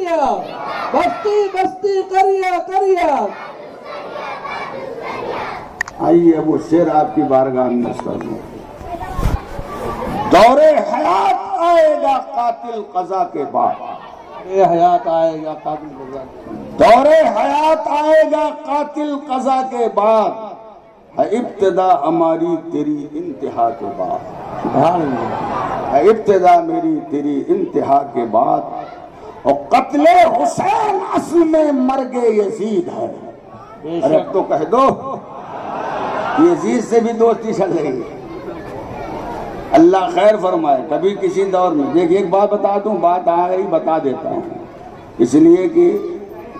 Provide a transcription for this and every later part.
بستی بستی کریا کریا. آئیے وہ شعر آپ کی بارگاہ میں نشر ہوں. دور حیات آئے گا قاتل قضا کے بعد. حیات آئے گا قاتل قضا. دور حیات آئے گا قاتل قضا کے بعد. ہے ابتدا ہماری تیری انتہا کے بعد. ہے ابتدا میری تیری انتہا کے بعد. اور قتل حسین اصل میں مرگ یزید ہے. ارے اب تو کہہ دو یزید سے بھی دوستی چل رہی ہے. اللہ خیر فرمائے. کبھی کسی دور میں دیکھ ایک بات بتا دوں, بات آ رہی بتا دیتا ہوں, اس لیے کہ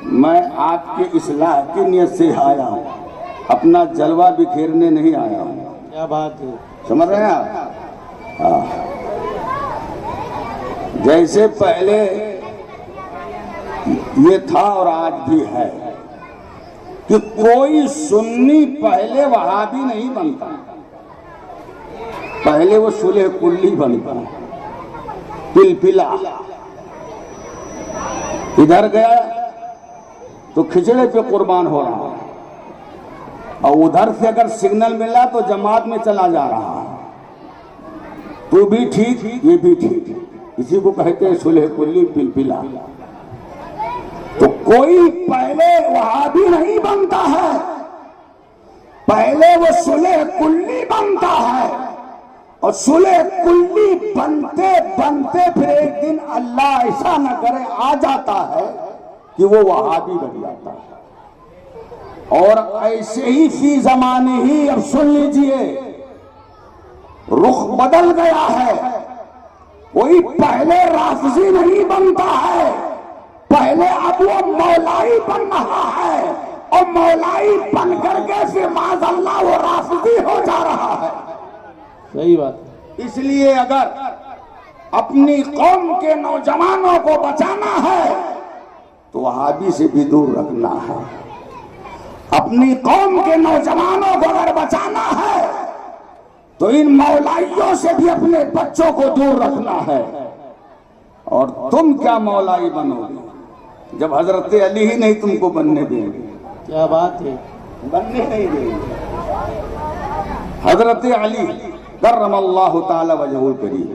میں آپ کے اصلاح کی نیت سے آیا ہوں, اپنا جلوہ بکھیرنے نہیں آیا ہوں. کیا بات ہے, سمجھ رہے ہیں آپ؟ جیسے پہلے یہ تھا اور آج بھی ہے کہ کوئی سنی پہلے وہابی نہیں بنتا, پہلے وہ صلح کلی بنتا. پلپلا ادھر گیا تو کھچڑے پہ قربان ہو رہا, اور ادھر سے اگر سگنل ملا تو جماعت میں چلا جا رہا. تو بھی ٹھیک یہ بھی ٹھیک, اسی کو کہتے ہیں صلح کلی پلپلا. تو کوئی پہلے وہابی نہیں بنتا ہے, پہلے وہ صلح کلی بنتا ہے. اور صلح کلی بنتے بنتے پھر ایک دن اللہ ایسا نہ کرے آ جاتا ہے کہ وہ وہابی بن جاتا ہے. اور ایسے ہی فی زمانے ہی اب سن لیجئے رخ بدل گیا ہے. کوئی پہلے رافضی نہیں بنتا ہے, پہلے اب وہ مولائی بن رہا ہے, اور مولائی بن کر کے پھر معاذ اللہ وہ رافضی ہو جا رہا ہے. صحیح بات. اس لیے اگر اپنی قوم کے نوجوانوں کو بچانا ہے تو وہابی سے بھی دور رکھنا ہے. اپنی قوم کے نوجوانوں کو اگر بچانا ہے تو ان مولائیوں سے بھی اپنے بچوں کو دور رکھنا ہے. اور تم کیا مولائی بنو گے جب حضرت علی ہی نہیں تم کو بننے دیں گے. کیا بات ہے, بننے نہیں دیں گے. حضرت علی کرم اللہ تعالی وجہہ الکریم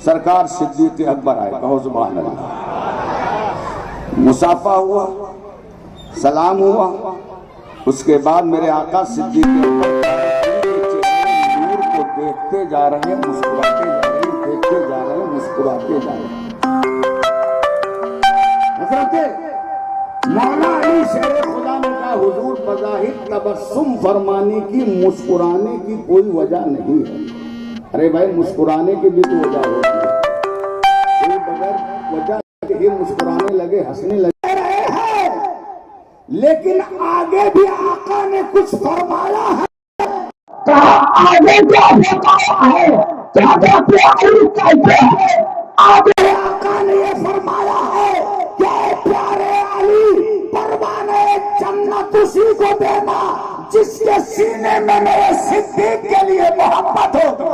سرکار صدیق اکبر آئے, کہو سبحان اللہ. مصافحہ ہوا, سلام ہوا, اس کے بعد میرے آقا صدیق اکبر نور کو دیکھتے جا رہے ہیں, مسکراتے جا رہے ہیں, دیکھتے جا رہے ہیں, مسکراتے جا رہے ہیں. حضرت مولا علی شیر خدا نے کہا حضور بظاہر تبسم فرمانے کی, مسکرانے کی کوئی وجہ نہیں ہے. ارے بھائی مسکرانے کی بھی تو وجہ ہوتی ہے, کوئی بغیر وجہ کے مسکرانے لگے, ہنسنے لگے رہے ہیں. لیکن آگے بھی آقا نے کچھ فرمایا ہے. آگے کیا فرمایا ہے, آگے آقا نے یہ فرمایا ہے کہ اے پیارے علی پروانے جنت اسی کو دینا جس کے سینے میں میرے صدیق کے لیے محبت ہو.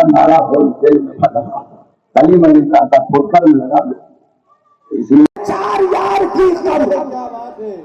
نارا ہو دل میں پھٹکا, کلی میں نہیں چاہتا پھوٹکر میں لگا دو. اس لیے 4 یار کی قبر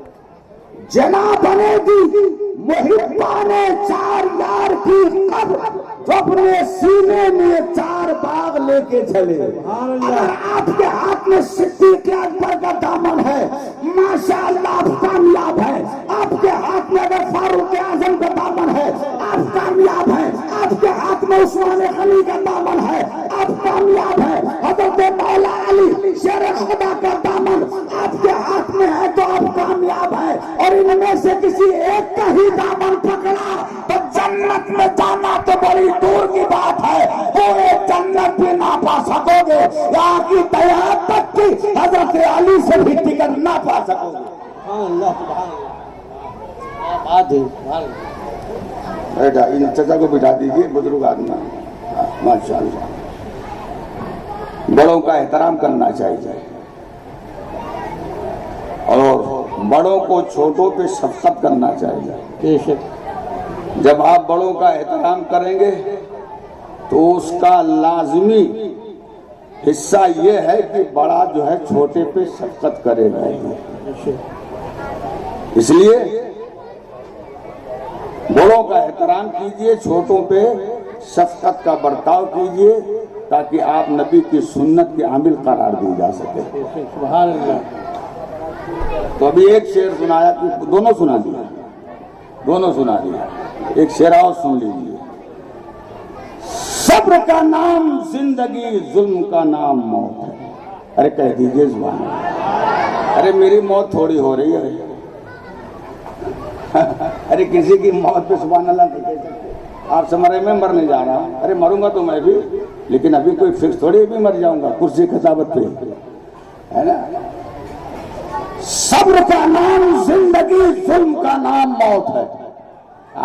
جنا بنے گی محبہ نے 4 یار کی قبر, جو اپنے سینے میں 4 باغ لے کے چلے. اگر آپ کے ہاتھ میں صدیق اکبر کا دامن ہے ماشاءاللہ آپ کامیاب ہیں. آپ کے ہاتھ میں اگر فاروق اعظم کا دامن ہے آپ کامیاب ہیں. آپ کے ہاتھ میں عثمان غنی کا دامن ہے آپ کامیاب ہیں. حضرت مولا علی شیر خدا کا دامن آپ کے ہاتھ میں ہے تو آپ کامیاب ہیں. اور ان میں سے کسی ایک کا ہی دامن پکڑا تو جنت میں جانا تو بڑی دور کی بات ہے, پورے جنت بھی نہ پا سکو گے. یہاں کی قیامت تک کی حضرت علی سے بھی ٹکٹ نہ پا سکو گے. بیٹا ان چچا کو بٹھا دیجیے, بزرگ آدمی ماشاء اللہ. بڑوں کا احترام کرنا چاہیے اور بڑوں کو چھوٹوں پہ شفقت کرنا چاہیے. بے شک. جب آپ بڑوں کا احترام کریں گے تو اس کا لازمی حصہ یہ ہے کہ بڑا جو ہے چھوٹے پہ شفقت کرے گا. بے شک. اس لیے بڑوں کا احترام کیجئے، چھوٹوں پہ شفقت کا برتاؤ کیجئے تاکہ آپ نبی کی سنت کے عامل قرار دی جا سکے. بے شک. سبحان اللہ. تو ابھی ایک شعر سنایا کہ دونوں سنا دیا. ایک شعر اور سن لیجیے. صبر کا نام زندگی، ظلم کا نام موت ہے. ارے کہہ دیجئے زبان میں. ارے میری موت تھوڑی ہو رہی ہے. ارے کسی کی موت پہ سبحان اللہ نہیں کہہ سکتے. آپ سمجھ رہے میں مرنے جا رہا ہوں. ارے مروں گا تو میں بھی، لیکن ابھی کوئی فکس تھوڑی بھی مر جاؤں گا کرسی خطابت پہ، ہے نا. صبر کا نام زندگی، ظلم کا نام موت ہے.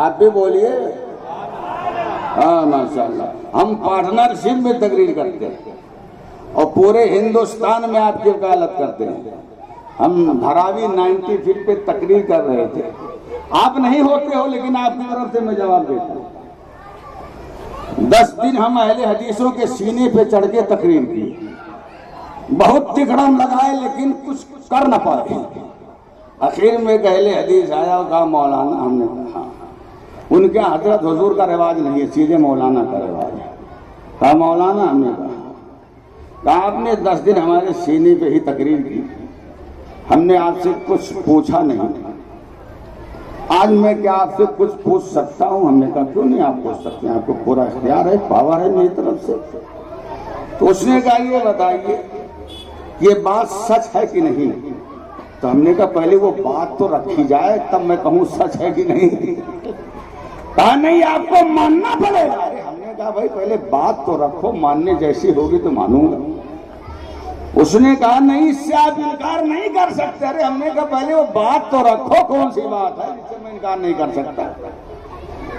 آپ بھی بولیے. ہاں ماشاءاللہ. ہم پارٹنرشپ میں تقریر کرتے ہیں اور پورے ہندوستان میں آپ کی وکالت کرتے ہیں. ہم دھراوی 90 فٹ پہ تقریر کر رہے تھے. آپ نہیں ہوتے ہو لیکن آپ کی طرف سے میں جواب دیتا ہوں. 10 دن ہم اہل حدیثوں کے سینے پہ چڑھ کے تقریر کی. بہت تکڑم لگائے لیکن کچھ کر نہ پائے. آخر میں ایک اہل حدیث آیا اور کہا مولانا. ہم نے کہا ان کے حضرت حضور کا رواج نہیں ہے، سیدھے مولانا کا رواج ہے. کہا مولانا. ہم نے کہا آپ نے 10 دن ہمارے سینے پہ ہی تقریر کی، ہم نے آپ سے کچھ پوچھا نہیں. آج میں کیا آپ سے کچھ پوچھ سکتا ہوں؟ ہم نے کہا کیوں نہیں آپ پوچھ سکتے ہیں، آپ کو پورا اختیار ہے، پاور ہے میری طرف سے. تو اس نے کہا یہ بتائیے یہ بات سچ ہے کہ نہیں. تو ہم نے کہا پہلے وہ بات تو رکھی جائے تب میں کہوں سچ ہے کہ نہیں. کہا نہیں آپ کو ماننا پڑے گا. ہم نے کہا بھائی پہلے بات تو رکھو، ماننے جیسی ہوگی تو مانوں گا. اس نے کہا نہیں اس سے آپ انکار نہیں کر سکتے. ارے ہم نے کہا پہلے وہ بات تو رکھو، کون سی بات ہے جس سے میں انکار نہیں کر سکتا.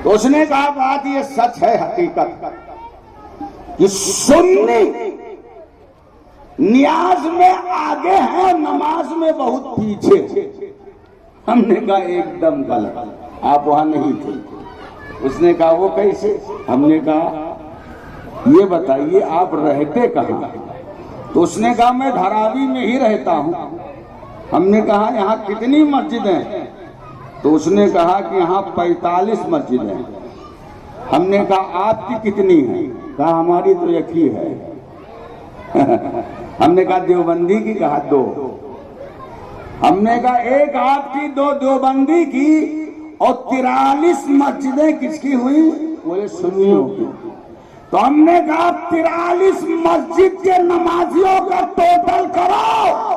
تو اس نے کہا بات یہ سچ ہے حقیقت کہ سنی نیاز میں آگے ہیں، نماز میں بہت پیچھے. ہم نے کہا ایک دم غلط، آپ وہاں نہیں تھے. اس نے کہا وہ کیسے؟ ہم نے کہا یہ بتائیے آپ رہتے کہاں؟ تو اس نے کہا میں دھراوی میں ہی رہتا ہوں. ہم نے کہا یہاں کتنی مسجدیں؟ تو اس نے کہا کہ یہاں 45 مسجدیں. ہم نے کہا آپ کی کتنی ہیں؟ کہا ہماری تو ایک ہی ہے. ہم نے کہا دیوبندی کی؟ کہا 2. ہم نے کہا ایک آپ کی، 2 دیوبندی کی، اور 43 مسجدیں کس کی ہوئی؟ بولے سنیوں کی. تو ہم نے کہا 43 مسجد کے نمازیوں کا ٹوٹل کرو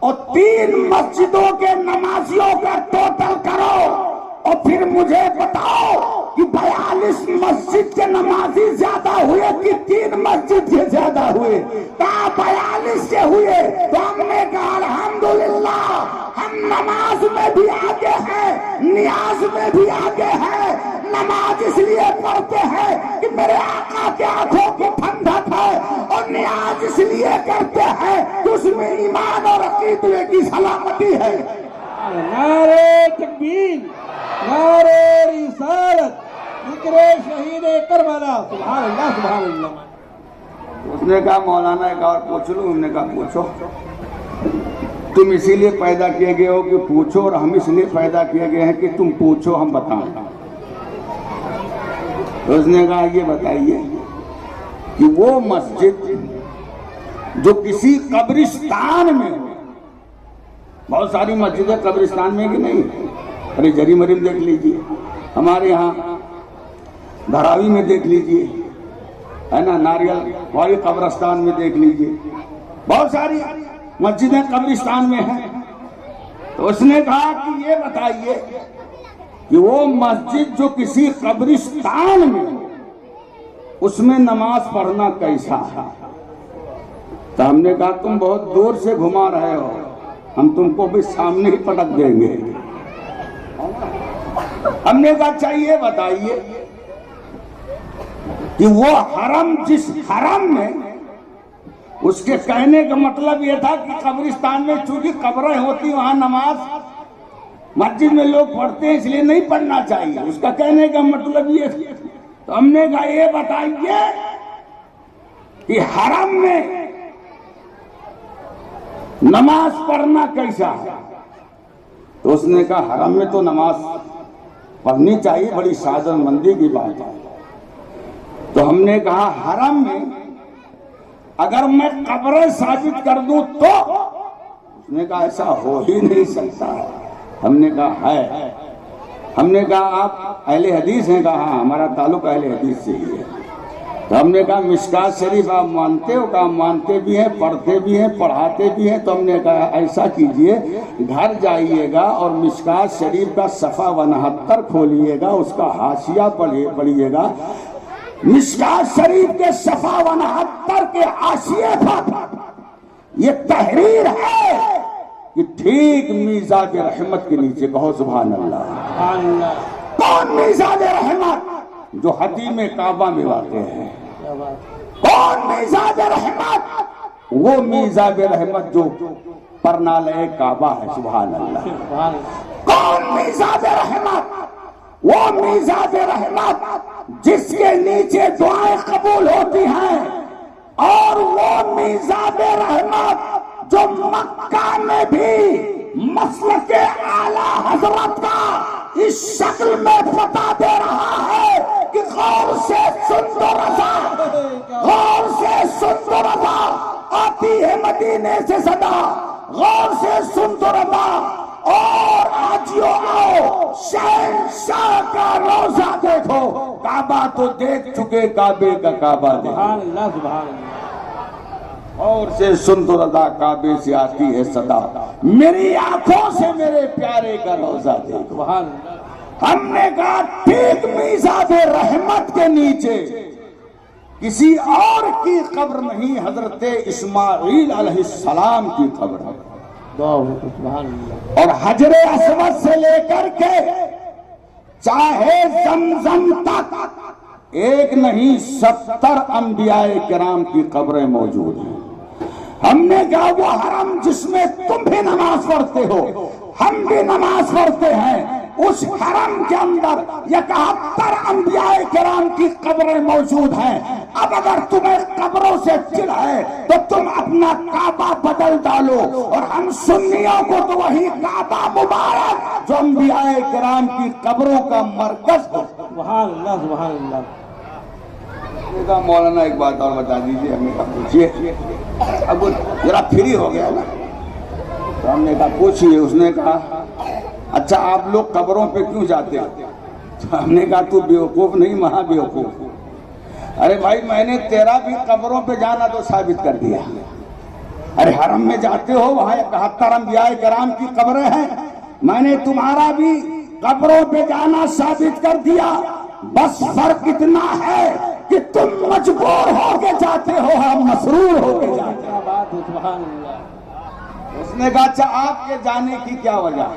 اور 3 مسجدوں کے نمازیوں کا ٹوٹل کرو اور پھر مجھے بتاؤ کہ 42 مسجد کے نمازی زیادہ ہوئے کہ 3 مسجد کے زیادہ ہوئے؟ کہا 42 کے ہوئے. تو ہم نے کہا الحمدللہ ہم نماز میں بھی آگے ہیں، نیاز میں بھی آگے ہیں. نماز اس لیے پڑھتے ہیں کہ میرے آقا کے آنکھوں کی ٹھنڈک ہے، اور نیاز اس لیے کرتے ہیں کہ اس میں ایمان اور عقیدے کی سلامتی ہے. نعرے تکبیر، نعرے رسالت، ذکر شہید کربلا. سبحان اللہ سبحان اللہ. اس نے کہا مولانا ایک اور پوچھ لوں؟ ہم نے کہا پوچھو. تم اسی لیے پیدا کیے گئے ہو کہ پوچھو، اور ہم اس لیے پیدا کیے گئے ہیں کہ تم پوچھو ہم بتائیں. اس نے کہا یہ بتائیے کہ وہ مسجد جو کسی قبرستان میں، بہت ساری مسجدیں قبرستان میں کہ نہیں؟ ارے جری مریم دیکھ لیجئے، ہمارے ہاں دھراوی میں دیکھ لیجئے، ہے نا، ناریل والی قبرستان میں دیکھ لیجئے، بہت ساری مسجدیں قبرستان میں ہیں. تو اس نے کہا کہ یہ بتائیے کہ وہ مسجد جو کسی قبرستان میں، اس میں نماز پڑھنا کیسا ہے؟ تو ہم نے کہا تم بہت دور سے گھما رہے ہو، ہم تم کو بھی سامنے ہی پٹک دیں گے. ہم نے کہا چاہیے بتائیے کہ وہ حرم، جس حرم میں اس کے کہنے کا مطلب یہ تھا کہ قبرستان میں چونکہ قبریں ہوتی وہاں نماز مسجد میں لوگ پڑھتے ہیں اس لیے نہیں پڑھنا چاہیے، اس کا کہنے کا مطلب یہ تھا۔ تو ہم نے کہا یہ بتائیے کہ حرم میں نماز پڑھنا کیسا ہے؟ تو اس نے کہا حرم میں تو نماز پڑھنی چاہیے، بڑی سعادت مندی کی بات ہے۔ تو ہم نے کہا حرم میں اگر میں قبریں ثابت کر دوں تو؟ اس نے کہا ایسا ہو ہی نہیں سکتا ہے۔ ہم نے کہا ہے۔ ہم نے کہا آپ اہل حدیث ہیں؟ کہا ہاں ہمارا تعلق اہل حدیث سے ہی ہے۔ تو ہم نے کہا مشکات شریف آپ مانتے ہو؟ کہا مانتے بھی ہیں، پڑھتے بھی ہیں، پڑھاتے بھی ہیں۔ تو ہم نے کہا ایسا کیجئے گھر جائیے گا اور مشکات شریف کا صفحہ 69 کھولیے گا، اس کا حاشیہ پڑھیے گا۔ مشکات شریف کے صفحہ 69 کے حاشیے پر یہ تحریر ہے کہ ٹھیک میزاب رحمت کے نیچے، کہو سبحان اللہ۔ کون میزاب رحمت؟ جو حتیم کعبہ میں واقع ہے۔ کون میزاب رحمت؟ وہ میزاب رحمت جو پرنالے کعبہ ہے، سبحان اللہ۔ کون میزاب رحمت؟ وہ میزاب رحمت جس کے نیچے دعائیں قبول ہوتی ہیں، اور وہ میزاب رحمت جو مکہ میں بھی مسلک اعلی حضرت کا اس شکل میں پتہ دے رہا ہے کہ غور سے سن تو رضا، غور سے سن تو رضا، آتی ہے مدینے سے صدا، غور سے سن تو رضا، اور آجیو آؤ شہنشاہ کا روزہ دیکھو۔ کعبہ تو دیکھ چکے، کعبے کا کعبہ دیکھو۔ سبحان اللہ سبحان اللہ۔ اور سے سن تو رضا، کعبے سے آتی ہے صدا، میری آنکھوں سے میرے پیارے کا روزہ دیکھو۔ سبحان اللہ۔ ہم نے کہا ٹھیک میزاب رحمت کے نیچے کسی اور کی قبر نہیں، حضرت اسماعیل علیہ السلام کی قبر ہے۔ سبحان اللہ۔ اور حجر اسود سے لے کر کے چاہے زمزم تک ایک نہیں 70 انبیاء کرام کی قبریں موجود ہیں۔ ہم نے کہا وہ حرم جس میں تم بھی نماز پڑھتے ہو، ہم بھی نماز پڑھتے ہیں، اس حرم کے اندر 71 انبیاء کرام کی قبریں موجود ہیں۔ اب اگر تمہیں قبروں سے چڑ ہے تو تم اپنا کعبہ بدل ڈالو، اور ہم سنیوں کو تو وہی کعبہ مبارک جو انبیاء کرام کی قبروں کا مرکز ہے۔ سبحان اللہ سبحان اللہ۔ مولانا ایک بات اور بتا دیجیے، ہم نے کہا پوچھئے۔ اب وہ ذرا فری ہو گیا نا، تو ہم نے کہا پوچھئے۔ اس نے کہا اچھا آپ لوگ قبروں پہ کیوں جاتے ہیں؟ تو ہم نے کہا تو بیوقوف نہیں، مہا بیوقوف۔ ارے بھائی میں نے تیرا بھی قبروں پہ جانا تو ثابت کر دیا۔ ارے حرم میں جاتے ہو، وہاں 71 انبیاء کرام کی قبریں ہیں، میں نے تمہارا بھی قبروں پہ جانا ثابت کر دیا۔ بس فرق اتنا ہے کہ تم مجبور ہو کے جاتے ہو، ہم مسرور ہو کے جاتے ہیں۔ بات ہے سبحان اللہ۔ اس نے کہا اچھا آپ کے جانے کی کیا وجہ؟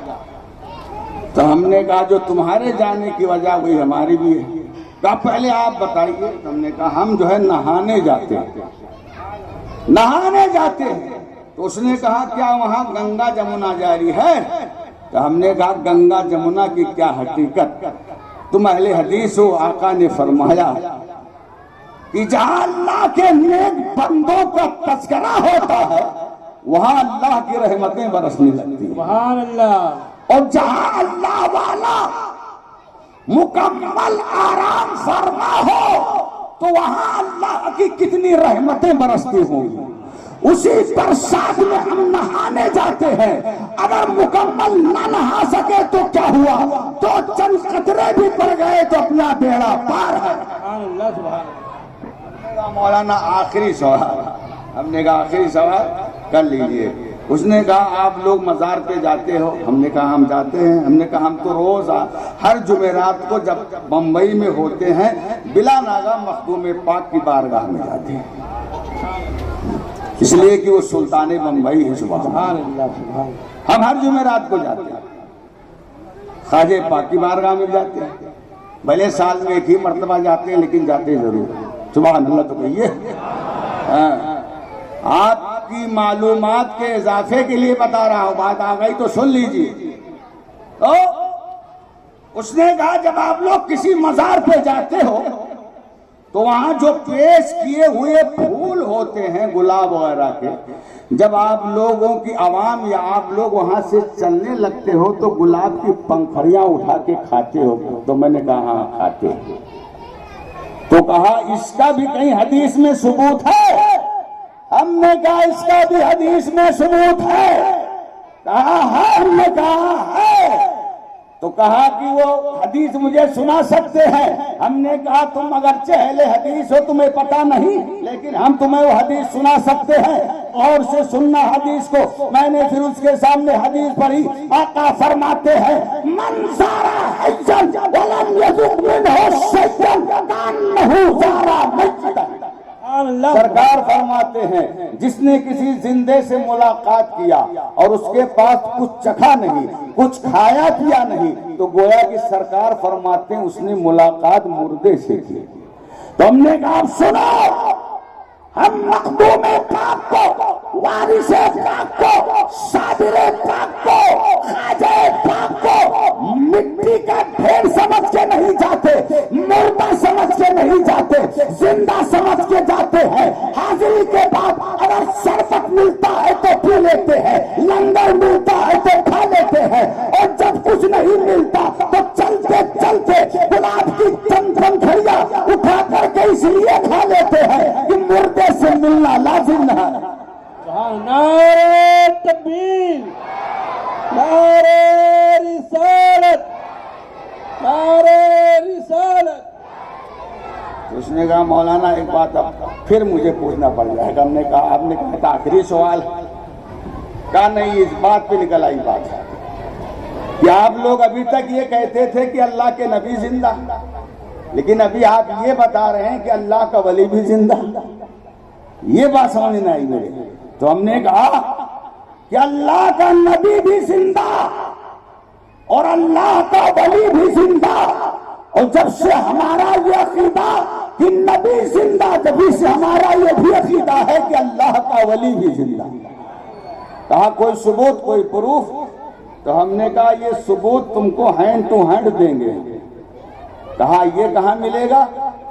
تو ہم نے کہا جو تمہارے جانے کی وجہ وہی ہماری بھی ہے۔ کہا پہلے آپ بتائیے۔ ہم نے کہا ہم جو ہے نہانے جاتے ہیں، نہانے جاتے ہیں۔ تو اس نے کہا کیا وہاں گنگا جمنا جاری ہے؟ تو ہم نے کہا گنگا جمنا کی کیا حقیقت؟ تم اہل حدیث ہو، آقا نے فرمایا کہ جہاں اللہ کے نیک بندوں کا تذکرہ ہوتا ہے وہاں اللہ کی رحمتیں برسنے لگتی ہیں۔ سبحان اللہ۔ اور جہاں اللہ والا مکمل آرام فرما ہو تو وہاں اللہ کی کتنی رحمتیں برستی ہوں گی۔ اسی برسات میں ہم نہانے جاتے ہیں، اگر مکمل نہ نہا سکے تو کیا ہوا؟ تو چند قطرے بھی پڑ گئے تو اپنا بیڑا پار ہے۔ سبحان اللہ سبحان اللہ۔ مولانا آخری سوال، ہم نے کہا آخری سوال کر لیجئے۔ اس نے کہا آپ لوگ مزار پہ جاتے ہو؟ ہم نے کہا ہم جاتے ہیں۔ ہم نے کہا ہم تو روز ہر جمعرات کو جب بمبئی میں ہوتے ہیں بلا ناغہ مخدوم پاک کی بارگاہ میں جاتے ہیں، اس لیے کہ وہ سلطان بمبئی ہے۔ سبحان اللہ۔ ہم ہر جمعرات کو جاتے ہیں، خواجہ پاک کی بارگاہ میں جاتے ہیں، بھلے سال میں ایک ہی مرتبہ جاتے ہیں لیکن جاتے ضرور۔ سبحان اللہ تو کہیے۔ آپ کی معلومات کے اضافے کے لیے بتا رہا ہوں، بات آ گئی تو سن لیجیے۔ تو اس نے کہا جب آپ لوگ کسی مزار پہ جاتے ہو تو وہاں جو پیش کیے ہوئے پھول ہوتے ہیں گلاب وغیرہ کے، جب آپ لوگوں کی عوام یا آپ لوگ وہاں سے چلنے لگتے ہو تو گلاب کی پنکھڑیاں اٹھا کے کھاتے ہو؟ تو میں نے کہا ہاں کھاتے ہو۔ تو کہا اس کا بھی کہیں حدیث میں ثبوت ہے؟ ہم نے کہا اس کا بھی حدیث میں ثبوت ہے۔ کہا ہاں، ہم نے کہا ہے۔ تو کہا کہ وہ حدیث مجھے سنا سکتے ہیں؟ ہم نے کہا تم اگرچہ اہل حدیث ہو تمہیں پتہ نہیں، لیکن ہم تمہیں وہ حدیث سنا سکتے ہیں، اور سے سننا حدیث کو۔ میں نے پھر اس کے سامنے حدیث پڑھی، آقا فرماتے ہیں من زارا حجن ولم یذق منہ شیئا کانہ زارا مسجدا۔ سرکار فرماتے ہیں جس نے کسی زندے سے ملاقات کیا اور اس کے پاس کچھ چکھا نہیں، کچھ کھایا پیا نہیں، تو گویا کہ سرکار فرماتے ہیں اس نے ملاقات مردے سے کی۔ تو ہم نے کہا سنو، ہم مخدوم پاک کو، وارث پاک کو، صابر پاک کو، خواجہ پاک کو مٹی کا ڈھیر سمجھ کے نہیں جاتے، مردہ سمجھ کے نہیں جاتے، زندہ سمجھ کے جاتے ہیں۔ حاضری کے بعد اگر شربت ملتا ہے تو پی لیتے ہیں، لنگر ملتا ہے تو کھا لیتے ہیں، اور جب کچھ نہیں ملتا تو چلتے چلتے گلاب کی چند پنکھڑیاں اٹھا کر کے اس لیے کھا لیتے ہیں کہ مردے سے ملنا لازم ہے۔ نعرہ تکبیر، نعرہ رسالت، نعرہ رسالت۔ اس نے کہا مولانا ایک بات اب پھر مجھے پوچھنا پڑ جائے گا۔ ہم نے کہا، آپ نے کہا تھا آخری سوال، کہا نہیں، اس بات پہ نکل آئی بات ہے کہ آپ لوگ ابھی تک یہ کہتے تھے کہ اللہ کے نبی زندہ، لیکن ابھی آپ یہ بتا رہے ہیں کہ اللہ کا ولی بھی زندہ۔ یہ بات سمجھ نہیں آئی میرے۔ تو ہم نے کہا کہ اللہ کا نبی بھی زندہ اور اللہ کا ولی بھی زندہ، اور جب سے ہمارا یہ عقیدہ کہ نبی زندہ، جبھی سے ہمارا یہ بھی عقیدہ ہے کہ اللہ کا ولی بھی زندہ۔ کہا کوئی ثبوت، کوئی پروف؟ تو ہم نے کہا یہ ثبوت تم کو ہینڈ ٹو ہینڈ دیں گے۔ کہا یہ کہاں ملے گا؟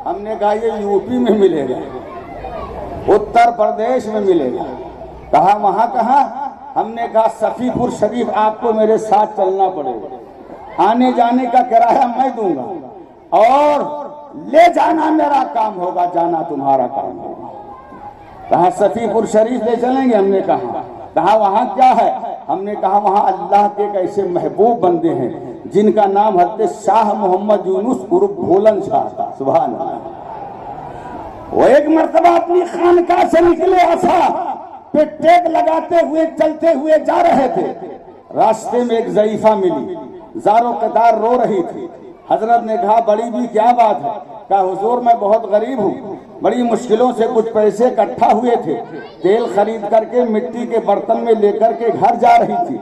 ہم نے کہا یہ یو پی میں ملے گا، اتر پردیش میں ملے گا۔ کہا وہاں کہاں؟ ہم نے کہا صفی پور شریف آپ کو میرے ساتھ چلنا پڑے گا، آنے جانے کا کرایہ میں دوں گا، اور لے جانا میرا کام ہوگا، جانا تمہارا کام ہوگا۔ کہا صفی پور شریف لے چلیں گے؟ ہم نے کہا وہاں کیا ہے؟ ہم نے کہا وہاں اللہ کے ایک ایسے محبوب بندے ہیں جن کا نام حضرت شاہ محمد یونس عرف بھولن شاہ تھا۔ سبحان اللہ۔ وہ ایک مرتبہ اپنی خانقاہ سے نکلے، عصا پہ ٹیک لگاتے ہوئے چلتے ہوئے جا رہے تھے، راستے میں ایک ضعیفہ ملی، زاروں قطار رو رہی تھی۔ حضرت نے کہا بڑی بھی کیا بات ہے؟ کہا حضور میں بہت غریب ہوں، بڑی مشکلوں سے کچھ پیسے اکٹھا ہوئے تھے، تیل خرید کر کے مٹی کے برتن میں لے کر کے گھر جا رہی تھی،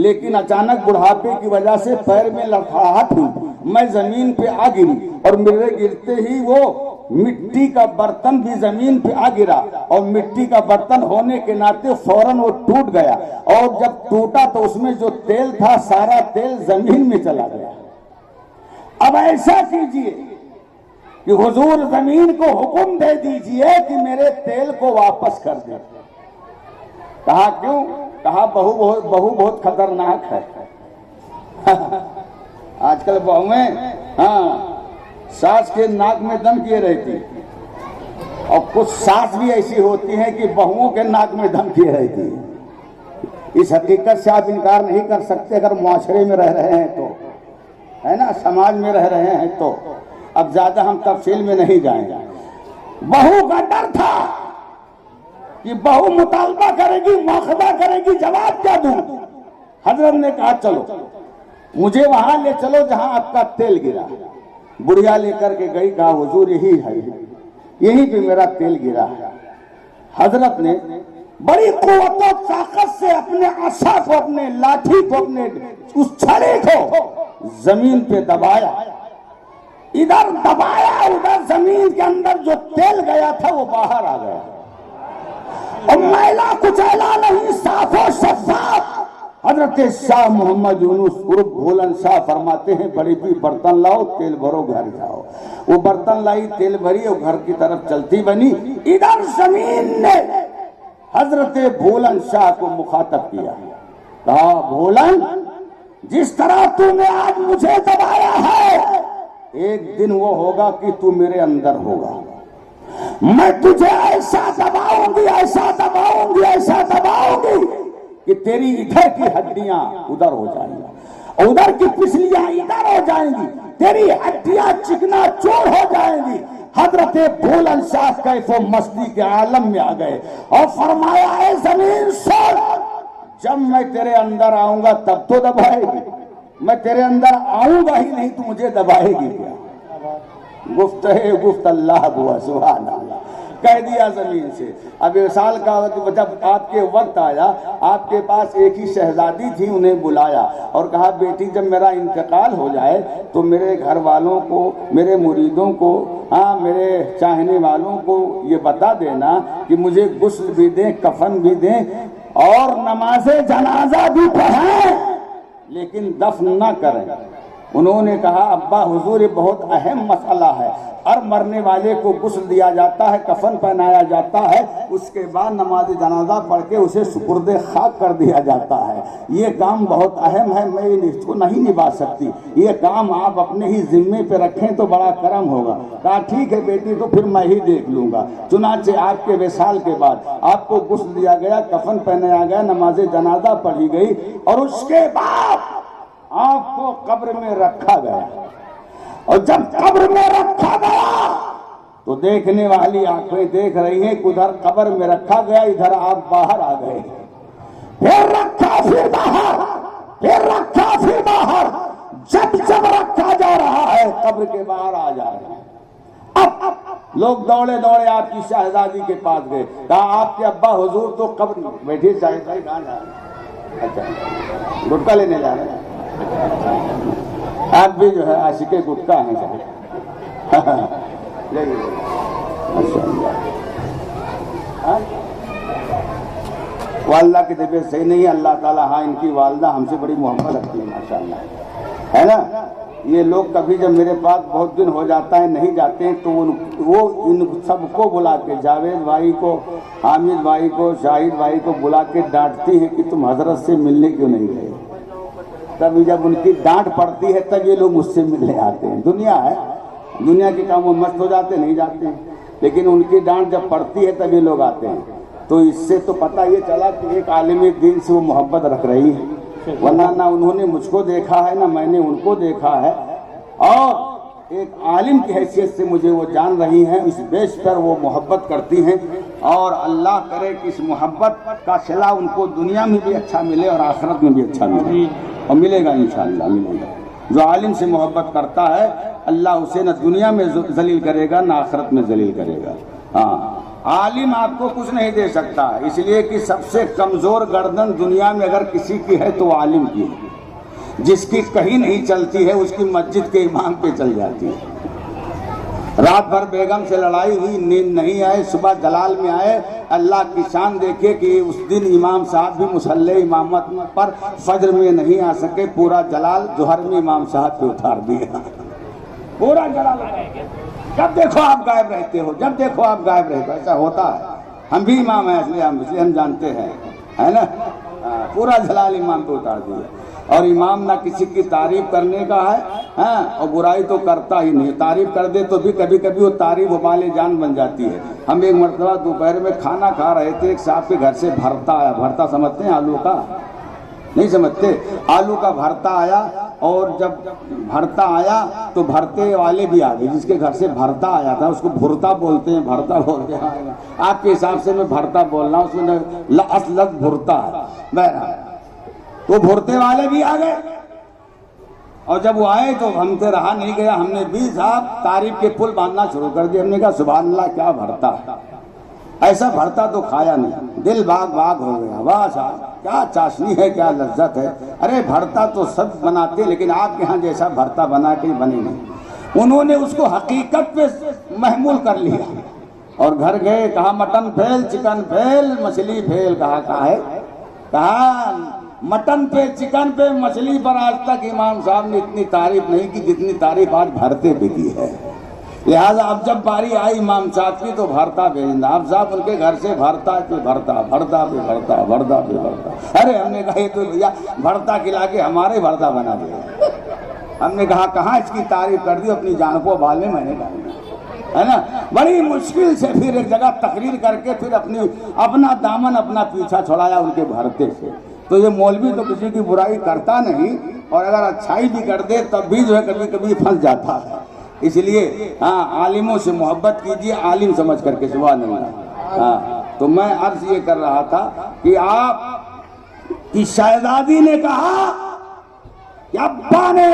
لیکن اچانک بڑھاپے کی وجہ سے پیر میں لڑکھڑاہٹ ہوئی، میں زمین پہ آ گری، اور میرے گرتے ہی وہ مٹی کا برتن بھی زمین پہ آ گرا، اور مٹی کا برتن ہونے کے ناطے فوراً وہ ٹوٹ گیا، اور جب ٹوٹا تو اس میں جو تیل تھا سارا تیل زمین میں چلا گیا۔ اب ایسا کیجئے کہ حضور زمین کو حکم دے دیجئے کہ میرے تیل کو واپس کر دے۔ کہا کیوں؟ کہا بہو بہت خطرناک ہے۔ آج کل بہویں ساس کے ناک میں دم کیے رہتی، اور کچھ ساس بھی ایسی ہوتی ہیں کہ بہوؤں کے ناک میں دم کیے رہتی۔ اس حقیقت سے آپ انکار نہیں کر سکتے اگر معاشرے میں رہ رہے ہیں تو، ہے نا، سماج میں رہ رہے ہیں تو۔ اب زیادہ ہم تفصیل میں نہیں جائیں گے۔ بہو کا ڈر تھا کہ بہو مطالبہ کرے گی، مواخذہ کرے گی، جواب کیا دوں؟ حضرت نے کہا چلو مجھے وہاں لے چلو جہاں آپ کا تیل گرا۔ بڑھیا لے کر کے گئی، کہا حضور یہی ہے، یہیں پہ میرا تیل گرا ہے۔ حضرت نے بڑی قوت و طاقت سے اپنے عصا کو، اپنے لاٹھی کو، اپنے اس چھڑی کو زمین پہ دبایا، ادھر دبایا، ادھر زمین کے اندر جو تیل گیا تھا وہ باہر آ گیا۔ اور میلا کچیلا نہیں، صاف و شفاف۔ حضرت شاہ محمد یونس عرف بھولن شاہ فرماتے ہیں بڑی بھی برتن لاؤ تیل بھرو گھر جاؤ۔ وہ برتن لائی، تیل بھری اور گھر کی طرف چلتی بنی۔ ادھر زمین نے حضرت بھولن شاہ کو مخاطب کیا، کہا بھولن جس طرح تو نے آج مجھے دبایا ہے، ایک دن وہ ہوگا کہ تو میرے اندر ہوگا، میں تجھے ایسا دباؤں گی، ایسا دباؤں گی، ایسا دباؤں گی کہ تیری ادھر کی ہڈیاں ادھر ہو جائیں گی، ادھر کی پسلیاں ادھر ہو جائیں گی، تیری ہڈیاں چکنا چور ہو جائیں گی۔ حضرت بھولن شاہ کیف و مستی کے عالم میں آ گئے اور فرمایا اے زمین سن، جب میں تیرے اندر آؤں گا تب تو دبائے گی، میں تیرے اندر آؤں گا ہی نہیں تو مجھے دبائے گی کیا؟ گفت اللہ ہوا سبحان اللہ، کہہ دیا زمین سے۔ اب سال کا جب آپ کے وقت آیا، آپ کے پاس ایک ہی شہزادی تھی، انہیں بلایا اور کہا بیٹی جب میرا انتقال ہو جائے تو میرے گھر والوں کو، میرے مریدوں کو، ہاں میرے چاہنے والوں کو یہ بتا دینا کہ مجھے غسل بھی دیں، کفن بھی دیں اور نماز جنازہ بھی پڑھیں، لیکن دفن نہ کریں۔ انہوں نے کہا ابا حضور یہ بہت اہم مسئلہ ہے، ہر مرنے والے کو غسل دیا جاتا ہے، کفن پہنایا جاتا ہے، اس کے بعد نماز جنازہ پڑھ کے اسے سپرد خاک کر دیا جاتا ہے، یہ کام بہت اہم ہے، میں اس کو نہیں نبھا سکتی، یہ کام آپ اپنے ہی ذمے پہ رکھیں تو بڑا کرم ہوگا۔ کہا ٹھیک ہے بیٹی تو پھر میں ہی دیکھ لوں گا۔ چنانچہ آپ کے وصال کے بعد آپ کو غسل دیا گیا، کفن پہنایا گیا، نماز جنازہ پڑھی گئی اور اس کے بعد آپ کو قبر میں رکھا گیا، اور جب قبر میں رکھا گیا تو دیکھنے والی آنکھیں دیکھ رہی ہیں کہ ادھر قبر میں رکھا گیا، ادھر آپ باہر آ گئے، پھر رکھا پھر باہر، پھر رکھا پھر باہر، جب جب رکھا جا رہا ہے قبر کے باہر آ جا رہا ہے۔ اب لوگ دوڑے دوڑے آپ کی شہزادی کے پاس گئے، کہا آپ کے ابا حضور تو قبر میں بیٹھے، شہزادی کہاں جا رہے ہیں؟ اچھا گٹکا لینے جا رہے ہیں، آپ بھی جو ہے عاشق گٹکا ہیں والدہ کی طبیعت صحیح نہیں ہے، اللہ تعالیٰ ہاں ان کی والدہ ہم سے بڑی محبت رکھتی ہے ماشاءاللہ، ہے نا۔ یہ لوگ کبھی جب میرے پاس بہت دن ہو جاتا ہے نہیں جاتے ہیں تو وہ ان سب کو بلا کے، جاوید بھائی کو، حامد بھائی کو، شاہد بھائی کو بلا کے ڈانٹتی ہے کہ تم حضرت سے ملنے کیوں نہیں گئے۔ تب جب ان کی ڈانٹ پڑتی ہے تب یہ لوگ مجھ سے ملنے آتے ہیں۔ دنیا ہے، دنیا کے کاموں میں مست ہو جاتے نہیں جاتے ہیں، لیکن ان کی ڈانٹ جب پڑتی ہے تب یہ لوگ آتے ہیں۔ تو اس سے تو پتہ یہ چلا کہ ایک عالم دین سے وہ محبت رکھ رہی ہے، ورنہ نہ انہوں نے مجھ کو دیکھا ہے نہ میں نے ان کو دیکھا ہے، اور ایک عالم کی حیثیت سے مجھے وہ جان رہی ہیں، اس بیس پر وہ محبت کرتی ہیں، اور اللہ کرے کہ اس محبت کا صلہ ان کو دنیا میں بھی اچھا ملے اور آخرت میں بھی اچھا ملے، اور ملے گا انشاءاللہ ملے گا۔ جو عالم سے محبت کرتا ہے اللہ اسے نہ دنیا میں ذلیل کرے گا نہ آخرت میں ذلیل کرے گا۔ ہاں عالم آپ کو کچھ نہیں دے سکتا، اس لیے کہ سب سے کمزور گردن دنیا میں اگر کسی کی ہے تو وہ عالم کی ہے، جس کی کہیں نہیں چلتی ہے اس کی مسجد کے امام پہ چل جاتی ہے۔ رات بھر بیگم سے لڑائی ہوئی، نیند نہیں آئے، صبح جلال میں آئے، اللہ کی شان دیکھے کہ اس دن امام صاحب بھی مصلی امامت پر فجر میں نہیں آ سکے، پورا جلال ظہر میں امام صاحب پہ اتار دیا، پورا جلال۔ جب دیکھو آپ غائب رہتے ہو، جب دیکھو آپ غائب رہتے ہو، ایسا ہوتا ہے۔ ہم بھی امام ہیں اس لیے ہم جانتے ہیں، ہے نا، پورا جلال امام پہ اتار دیا۔ اور امام نہ کسی کی تعریف کرنے کا ہے، ہاں، اور برائی تو کرتا ہی نہیں، تعریف کر دے تو بھی کبھی کبھی وہ تعریف وبال جان بن جاتی ہے۔ ہم ایک مرتبہ دوپہر میں کھانا کھا رہے تھے، ایک صاحب کے گھر سے بھرتا آیا، بھرتا سمجھتے ہیں آلو کا؟ نہیں سمجھتے؟ آلو کا بھرتا آیا، اور جب بھرتا آیا تو بھرتے والے بھی آ گئے، جس کے گھر سے بھرتا آیا تھا اس کو بھرتا بولتے ہیں، بھرتا بولتے ہیں، آپ کے حساب سے میں بھرتا بول رہا ہوں، اس میں اصل بھرتا ہے، بہرحال تو بھرتے والے بھی آ گئے، اور جب وہ آئے تو ہم سے رہا نہیں گیا، ہم نے بھی صاحب تعریف کے پل باندھنا شروع کر دیا۔ ہم نے کہا سبحان اللہ کیا بھرتا ہے، ایسا بھرتا تو کھایا نہیں، دل باغ باغ ہو گیا، واہ صاحب کیا چاشنی ہے، کیا لذت ہے۔ ارے بھرتا تو سب بناتے لیکن آپ کے ہاں جیسا بھرتا بنا کے بنے نہیں۔ انہوں نے اس کو حقیقت پہ محمول کر لیا، اور گھر گئے، کہا مٹن فیل، چکن فیل، مچھلی فیل. کہا ہے؟ کہا مٹن پہ، چکن پہ، مچھلی پر آج تک امام صاحب نے اتنی تعریف نہیں کی جتنی تعریف آج بھرتے پہ کی ہے. لہذا اب جب باری آئی امام صاحب کی تو بھرتا بھیجنا. اب صاحب ان کے گھر سے بھرتا پہ بھرتا، بھرتا پہ بھرتا، بھرتا پہ بھرتا. ارے ہم نے کہا یہ تو بھیا بھرتا کھلا کے ہمارے بھرتا بنا دیا. ہم نے کہا کہاں اس کی تعریف کر دی، اپنی جان کو بھالے. میں نے کہا ہے نا، بڑی مشکل سے پھر ایک جگہ تقریر کر کے پھر اپنا دامن اپنا پیچھا چھڑایا ان کے بھرتے سے. تو یہ مولوی تو کسی کی برائی کرتا نہیں، اور اگر اچھائی بھی کر دے تب بھی جو ہے کبھی کبھی پھنس جاتا ہے. اس لیے ہاں عالموں سے محبت کیجیے، عالم سمجھ کر کے. سبحان اللہ. ہاں تو میں عرض یہ کر رہا تھا کہ آپ کی شہزادی نے کہا کہ ابا نے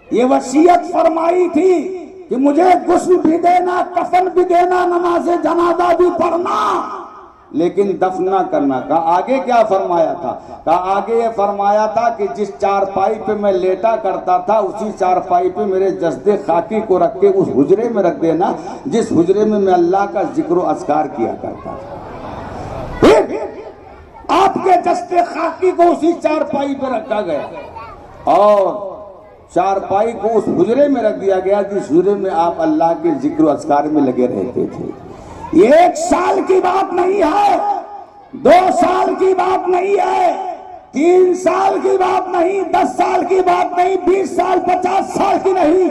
یہ وصیت فرمائی تھی کہ مجھے غسل بھی دینا، کفن بھی دینا، نماز جنازہ بھی پڑھنا، لیکن دفن نہ کرنا. کہا آگے کیا فرمایا تھا؟ کہا آگے یہ فرمایا تھا کہ جس چارپائی پہ میں لیٹا کرتا تھا اسی چارپائی پہ میرے جسد خاکی کو رکھ کے اس حجرے میں رکھ دینا جس حجرے میں میں اللہ کا ذکر و اذکار کیا کرتا تھا. پھر آپ کے جسد خاکی کو اسی چارپائی پہ رکھا گیا اور چارپائی کو اس حجرے میں رکھ دیا گیا جس حجرے میں آپ اللہ کے ذکر و اذکار میں لگے رہتے تھے. یہ 1 سال کی بات نہیں ہے، 2 سال کی بات نہیں ہے، 3 سال کی بات نہیں، 10 سال کی بات نہیں، 20 سال 50 سال کی نہیں،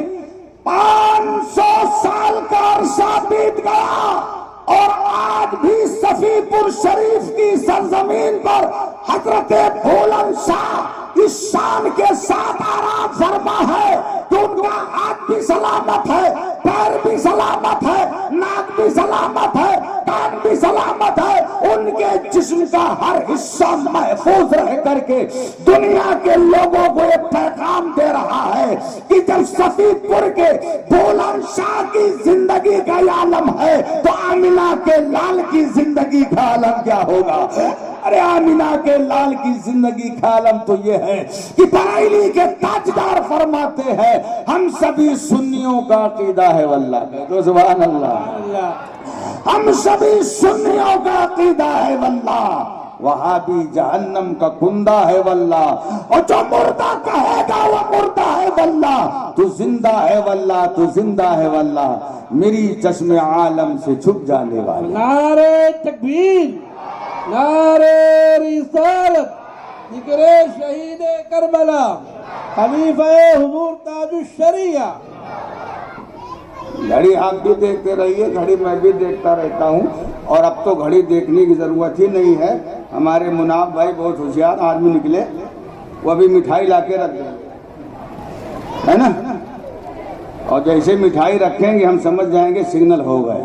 500 سال کا عرصہ بیت گیا اور آج بھی صفی پور شریف کی سرزمین پر حضرت بھولن شاہ اس شان کے ساتھ آرام فرما ہے کہ ان کا ہاتھ بھی سلامت ہے، پیر بھی سلامت ہے، ناک بھی سلامت ہے، کان بھی سلامت ہے. ان کے جسم کا ہر حصہ محفوظ رہ کر کے دنیا کے لوگوں کو ایک پیغام دے رہا ہے کہ جب صفی پور کے بھولن شاہ کی زندگی کا یہ عالم ہے تو آمینہ کے لال کی زندگی کا عالم کیا ہوگا؟ ارے آمینہ کے لال کی زندگی کا عالم تو یہ ہے کہ بریلی کے تاجدار فرماتے ہیں ہم سبھی سنیوں کا عقیدہ ہے واللہ. تو سبحان اللہ. ہم سبھی سنیوں کا عقیدہ ہے واللہ، وہابی جہنم کا کندہ ہے واللہ، اور جو مردہ کہے گا وہ مردہ ہے واللہ، تو زندہ ہے واللہ، تو زندہ ہے واللہ، میری چشم عالم سے چھپ جانے والا. نعرہ تکبیر، نعرہ رسالت، ذکر شہید کربلا، خلیفہ حضور تاج الشریعہ. گھڑی آپ بھی دیکھتے رہیے، گھڑی میں بھی دیکھتا رہتا ہوں، اور اب تو گھڑی دیکھنے کی ضرورت ہی نہیں ہے. ہمارے مناب بھائی بہت ہوشیار آدمی نکلے، وہ ابھی مٹھائی لا کے رکھ دیں ہے نا، اور جیسے مٹھائی رکھیں گے ہم سمجھ جائیں گے سگنل ہو گئے.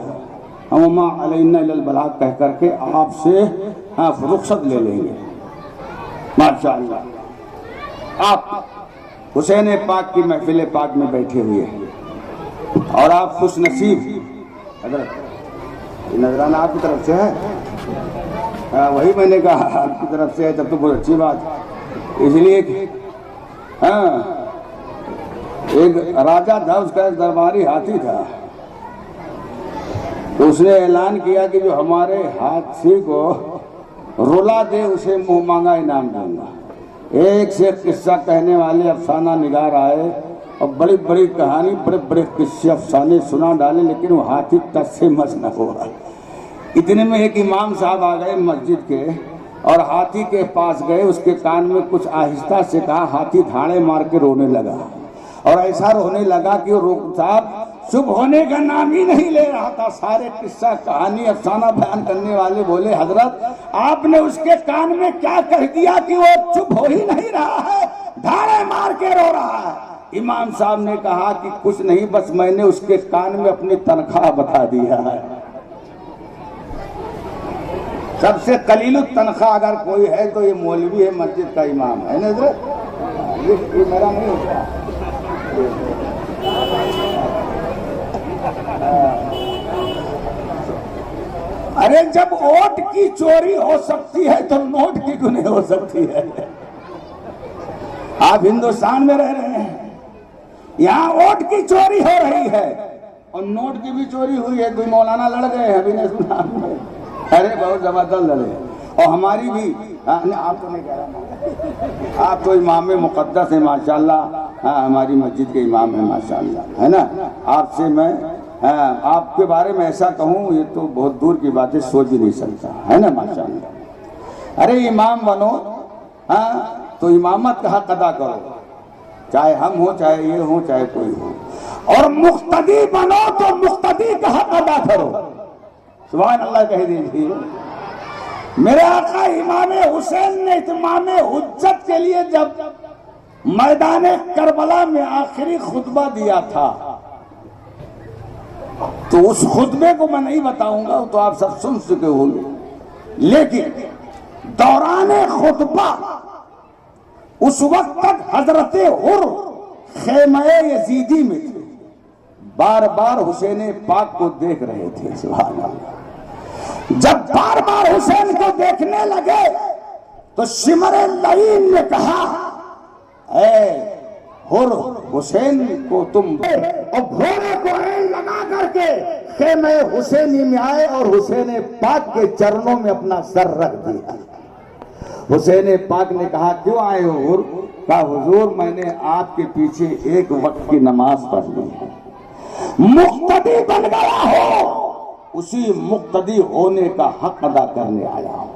ہم وما علینا الا البلاغ کہہ کر کے آپ سے رخصت لے لیں گے. ماشاءاللہ آپ حسین پاک کی محفل پاک میں بیٹھے ہوئے ہیں اور آپ خوش نصیب. حضرت نذرانہ آپ کی طرف سے ہے؟ وہی میں نے کہا آپ کی طرف سے ہے، تب تو بہت اچھی بات. اس لیے ایک راجہ تھا، اس کا ایک درباری ہاتھی تھا، تو اس نے اعلان کیا کہ جو ہمارے ہاتھی کو رلا دے اسے منہ مانگا انعام دوں گا. ایک سے قصہ کہنے والے افسانہ نگار آئے اور بڑی بڑی کہانی، بڑے بڑے قصے افسانے سنا ڈالے، لیکن وہ ہاتھی ٹس سے مس نہ ہوا. اتنے میں ایک امام صاحب آ گئے مسجد کے اور ہاتھی کے پاس گئے، اس کے کان میں کچھ آہستہ سے کہا. ہاتھی دھاڑے مار کے رونے لگا اور ایسا رونے لگا کہ وہ صاحب چپ ہونے کا نام ہی نہیں لے رہا تھا. سارے قصہ کہانی افسانہ بیان کرنے والے بولے حضرت آپ نے اس کے کان میں کیا کہہ دیا کہ وہ چپ ہو ہی نہیں رہا ہے، دھاڑے مار کے رو رہا ہے. امام صاحب نے کہا کہ کچھ نہیں، بس میں نے اس کے کان میں اپنی تنخواہ بتا دیا ہے. سب سے قلیل التنخواہ اگر کوئی ہے تو یہ مولوی ہے، مسجد کا امام ہے نا حضرت. یہ میرا نہیں ہوتا. ارے جب ووٹ کی چوری ہو سکتی ہے تو نوٹ کی کیوں نہیں ہو سکتی ہے؟ آپ ہندوستان میں رہ رہے ہیں، یہاں ووٹ کی چوری ہو رہی ہے، اور نوٹ کی بھی چوری ہوئی ہے, 2 مولانا لڑ گئے ہیں, ابھی نے سنا. ارے بہت زبردست لڑے. اور ہماری بھی آپ کو نہیں کہہ رہا, آپ تو امام مقدس ہیں ماشاءاللہ. ہاں ہماری مسجد کے امام ہیں ماشاءاللہ, ہے نا. آپ سے میں آپ کے بارے میں ایسا کہوں یہ تو بہت دور کی بات ہے, سوچ بھی نہیں سکتا, ہے نا ماشاءاللہ. ارے امام بنو تو امامت کا حق ادا کرو, چاہے ہم ہوں چاہے یہ ہوں چاہے کوئی ہو. اور مقتدی بنو تو مقتدی کا حق ادا کرو. سبحان اللہ کہہ دیجیے. میرے آقا امام حسین نے اتمام حجت کے لیے جب میدان کربلا میں آخری خطبہ دیا تھا تو اس خطبے کو میں نہیں بتاؤں گا, تو آپ سب سن چکے ہوں گے, لیکن دوران خطبہ اس وقت تک حضرت حر خیمہ یزیدی میں تھے, بار بار حسین پاک کو دیکھ رہے تھے. سبحان اللہ. جب بار بار حسین کو دیکھنے لگے تو شمر لعین نے کہا اے حر حسین کو تم, اور گھوڑے کو عین لگا کر کے خیمہ حسینی میں آئے اور حسین پاک کے چرنوں میں اپنا سر رکھ دیا. حسین پاک نے کہا کیوں آئے ہو حر؟ کہا حضور میں نے آپ کے پیچھے ایک وقت کی نماز پڑھ لی ہے, مقتدی بن گیا ہو, اسی مقتدی ہونے کا حق ادا کرنے آیا ہوں.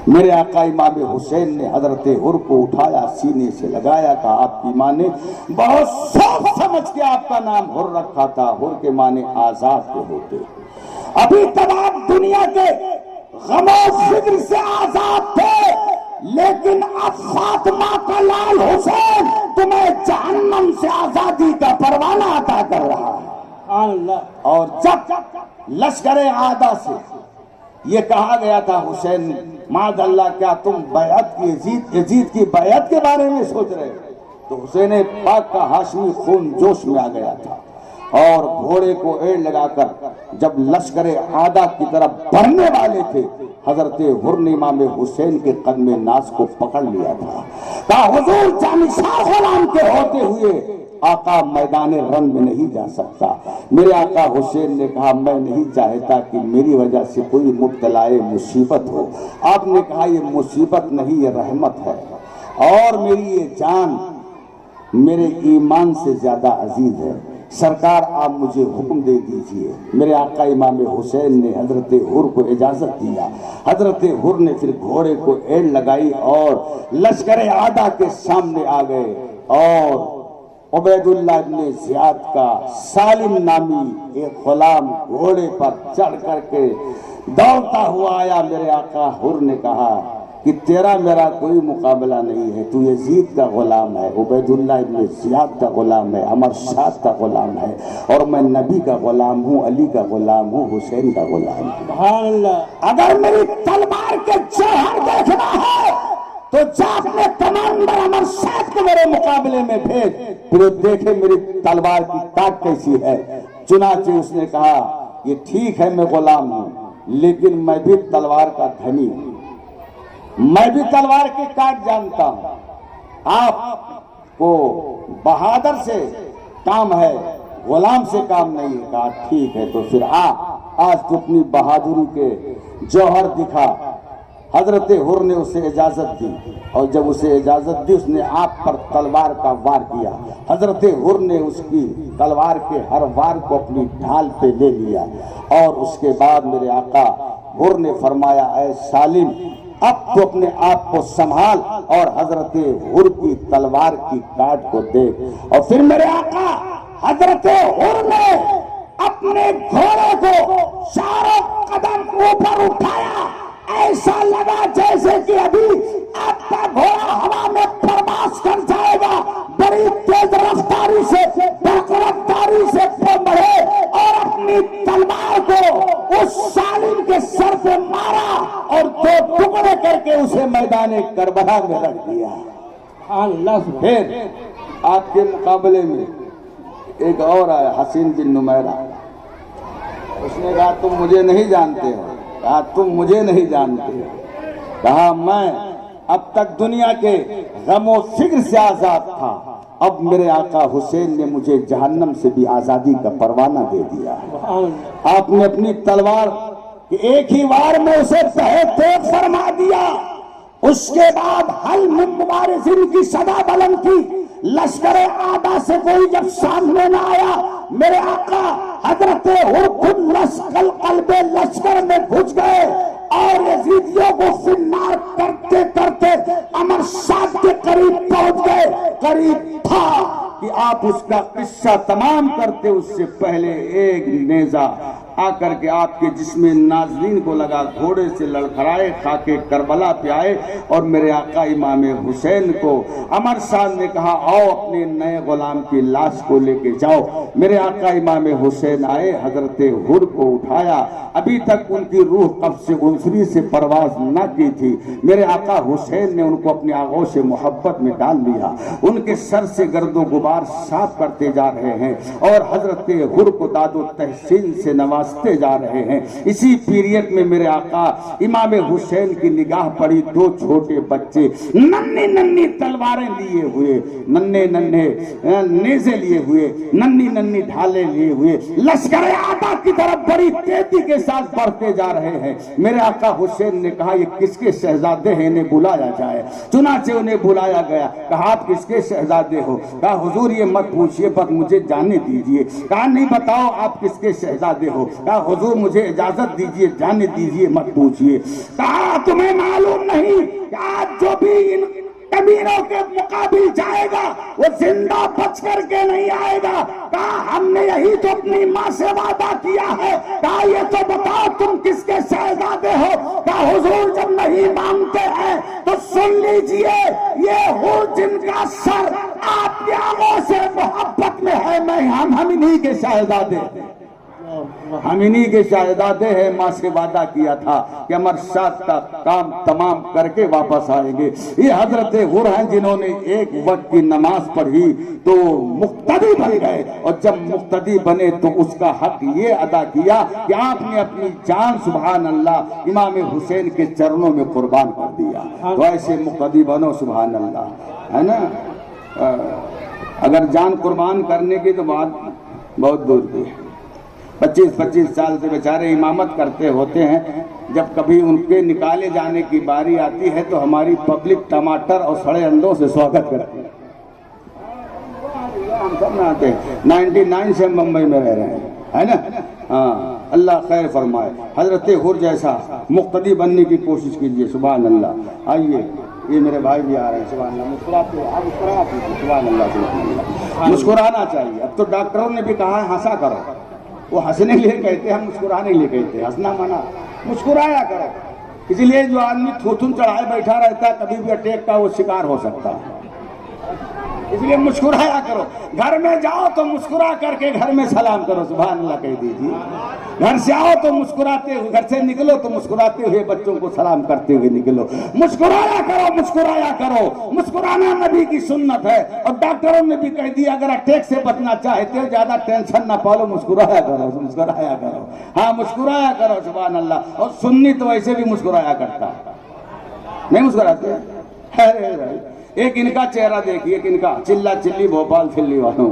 میرے آقا امام حسین نے حضرت حر کو اٹھایا, سینے سے لگایا, کہا آپ کی ماں نے بہت سوچ سمجھ کے آپ کا نام حر رکھا تھا, حر کے معنی آزاد کے ہوتے. ابھی تک آپ دنیا کے غم و فکر سے آزاد تھے, لیکن اب فاطمہ کا لال حسین تمہیں جہنم سے آزادی کا پروانہ عطا کر رہا ہے. اور جب لشکر عادہ سے یہ کہا گیا تھا حسین معاذ اللہ کیا تم بیعت کی یزید کی بیعت کے بارے میں سوچ رہے, تو حسین پاک کا ہاشمی خون جوش میں آ گیا تھا, اور گھوڑے کو ایڑ لگا کر جب لشکر عادہ کی طرف بڑھنے والے تھے حضرت حر نے امام حسین کے قدم ناز کو پکڑ لیا تھا. کہا حضور جانشاہ غلام کے ہوتے ہوئے آقا میدان رنگ میں نہیں جا سکتا. میرے آقا حسین نے کہا میں نہیں چاہتا کہ میری وجہ سے کوئی مبتلا مصیبت ہو. آپ نے کہا یہ مصیبت نہیں یہ رحمت ہے, اور میری یہ جان میرے ایمان سے زیادہ عزیز ہے. سرکار آپ مجھے حکم دے دیجئے. میرے آقا امام حسین نے حضرت حر کو اجازت دیا. حضرت حر نے پھر گھوڑے کو ایڑ لگائی اور لشکر عادہ کے سامنے آ گئے, اور عبید اللہ ابن زیاد کا سالم نامی ایک غلام گھوڑے پر چڑھ کر کے دوڑتا ہوا آیا. میرے آقا حر نے کہا کہ تیرا میرا کوئی مقابلہ نہیں ہے, تو یزید کا غلام ہے, عبید اللہ ابن زیاد کا غلام ہے, امر شاد کا غلام ہے, اور میں نبی کا غلام ہوں, علی کا غلام ہوں, حسین کا غلام ہوں. سبحان اللہ. اگر میری تلوار کے جوہر دیکھنا ہے تو جا اپنے کمانڈر امر شاد کو میرے مقابلے میں بھیج, پھر دیکھے میری تلوار کی کاٹ کیسی ہے. چنانچہ اس نے کہا یہ ٹھیک ہے میں غلام ہوں, لیکن میں بھی تلوار کا دھنی ہوں, میں بھی تلوار کی کاٹ جانتا ہوں. آپ کو بہادر سے کام ہے, غلام سے کام نہیں ہے. کہا ٹھیک ہے تو پھر آج تو اپنی بہادری کے جوہر دکھا. حضرت حر نے اسے اجازت دی, اور جب اسے اجازت دی اس نے آپ پر تلوار کا وار کیا. حضرت حر نے اس کی تلوار کے ہر وار کو اپنی ڈھال پہ لے لیا, اور اس کے بعد میرے آقا حر نے فرمایا اے سالم اب تو اپنے آپ کو سنبھال اور حضرت حر کی تلوار کی کاٹ کو دیکھ. اور پھر میرے آقا حضرت حر نے اپنے گھوڑے کو چاروں قدم اوپر اٹھایا, ایسا لگا جیسے کہ ابھی آپ کا گھوڑا ہوا میں پرواز کر جائے گا. بڑی تیز رفتاری سے برق رفتاری سے بڑھے اور اپنی تلوار کو اس سالم کے سر پہ مارا اور 2 ٹکڑے کر کے اسے میدان کربلا میں رکھ دیا. پھر آپ کے مقابلے میں ایک اور آیا حسین بن نمیرہ. اس نے کہا تم مجھے نہیں جانتے ہو. کہا تم مجھے نہیں جانتے. کہا میں اب تک دنیا کے غم و فکر سے آزاد تھا, اب میرے آقا حسین نے مجھے جہنم سے بھی آزادی کا پروانہ دے دیا ہے۔ آپ نے اپنی تلوار کہ ایک ہی وار میں اسے تہہ تیغ فرما دیا، اس کے بعد حل من مبارزین کی صدا بلند کی، لشکر آدھا سے کوئی جب سامنے نہ آیا، میرے آقا حضرت ہرخن قلب لشکر میں گھس گئے اور یزیدیوں کو فنار کرتے کرتے امر شاد کے قریب پہنچ گئے۔ قریب تھا کہ آپ اس کا قصہ تمام کرتے، اس سے پہلے ایک نیزہ آ کر کے آپ کے جسم ناظرین کو لگا، گھوڑے سے لڑکھڑائے، خاک کربلا پہ آئے اور میرے آقا امام حسین کو عمر صاحب نے کہا آؤ اپنے نئے غلام کی لاش کو لے کے جاؤ۔ میرے آقا امام حسین آئے، حضرت ہر کو اٹھایا، ابھی تک ان کی روح قبض عنصری سے پرواز نہ کی تھی، میرے آقا حسین نے ان کو اپنے آغوش محبت میں ڈال لیا، ان کے سر سے گرد و غبار صاف کرتے جا رہے ہیں اور حضرت ہر کو داد و تحسین سے نوازتے جا رہے ہیں۔ اسی پیریڈ میں میرے آقا امام حسین کی نگاہ پڑی، دو چھوٹے بچے ننھی ننھی تلواریں لیے ہوئے، ننھے ننھے نیزے لیے ہوئے، ننھی ننھی ڈھالیں لیے ہوئے لشکر آدھا کی طرف بڑی تیزی کے ساتھ بڑھتے جا رہے ہیں۔ میرے آقا حسین نے کہا یہ کس کے شہزادے ہیں، انہیں بلایا جائے۔ چنانچہ انہیں بلایا گیا، کہا آپ کس کے شہزادے ہو؟ کہا حضور یہ مت پوچھئے بس مجھے جانے دیجئے۔ کہا نہیں بتاؤ آپ کس کے شہزادے ہو؟ کہا حضور مجھے اجازت دیجئے، جانے دیجئے، مت پوچھئے۔ کہا تمہیں معلوم نہیں کہ آج جو بھی ان کبیروں کے مقابل جائے گا وہ زندہ بچ کر کے نہیں آئے گا؟ کہا ہم نے یہی تو اپنی ماں سے وعدہ کیا ہے۔ کہا یہ تو بتاؤ تم کس کے شہزادے ہو؟ کہا حضور جب نہیں مانتے ہیں تو سن لیجئے، یہ ہو جن کا سر آپ کے آنکھوں سے محبت میں ہے، میں ہم انہی کے شہزادے ہیں، ہم انہی کے شہزادے ہیں۔ ماں سے وعدہ کیا تھا کہ امر شاد کا کام تمام کر کے واپس آئیں گے۔ یہ حضرت ہر ہیں جنہوں نے ایک وقت کی نماز پڑھی تو مقتدی بن گئے، اور جب مقتدی بنے تو اس کا حق یہ ادا کیا کہ آپ نے اپنی جان سبحان اللہ امام حسین کے چرنوں میں قربان کر دیا۔ تو ایسے مقتدی بنو سبحان اللہ، ہے نا۔ اگر جان قربان کرنے کی تو بات بہت دور کی ہے۔ 25 سال سے بیچارے امامت کرتے ہوتے ہیں، جب کبھی ان کے نکالے جانے کی باری آتی ہے تو ہماری پبلک ٹماٹر اور سڑے انڈوں سے سواگت کرتی ہے۔ ہم سب میں آتے ہیں، 99 سے ممبئی میں رہ رہے ہیں، ہے نا۔ ہاں اللہ خیر فرمائے۔ حضرت ہر جیسا مقتدی بننے کی کوشش کیجئے سبحان اللہ۔ آئیے یہ میرے بھائی بھی آ رہے ہیں سبحان اللہ، مسکراتے آپ مسکراتے سبحان اللہ سبحان اللہ۔ مسکرانا چاہیے، اب تو ڈاکٹروں نے بھی کہا ہے ہنسا کرو، وہ ہنسنے لیے کہتے ہیں، ہم مسکرانے لیے کہتے ہیں، ہنسنا منع، مسکرایا کرو۔ اسی لیے جو آدمی تھوتن چڑھائے بیٹھا رہتا ہے کبھی بھی اٹیک کا وہ شکار ہو سکتا ہے، اس لیے مسکرایا کرو۔ گھر میں جاؤ تو مسکرا کر کے گھر میں سلام کرو سبحان اللہ کہہ دیجیے۔ گھر سے آؤ تو مسکراتے ہوئے، گھر سے نکلو تو مسکراتے ہوئے بچوں کو سلام کرتے ہوئے نکلو۔ مسکرایا کرو، مسکرایا کرو، مسکرانا نبی کی سنت ہے۔ اور ڈاکٹروں نے بھی کہہ دیا اگر اٹیک سے بچنا چاہتے ہو زیادہ ٹینشن نہ پالو، مسکرایا کرو، مسکرایا کرو، ہاں مسکرایا کرو سبحان اللہ۔ اور سنی تو ویسے بھی مسکرایا کرتا ہے، نہیں مسکراتے؟ ایک ان کا چہرہ دیکھیے، ایک ان کا چلہ چلی بھوپال چلی والوں،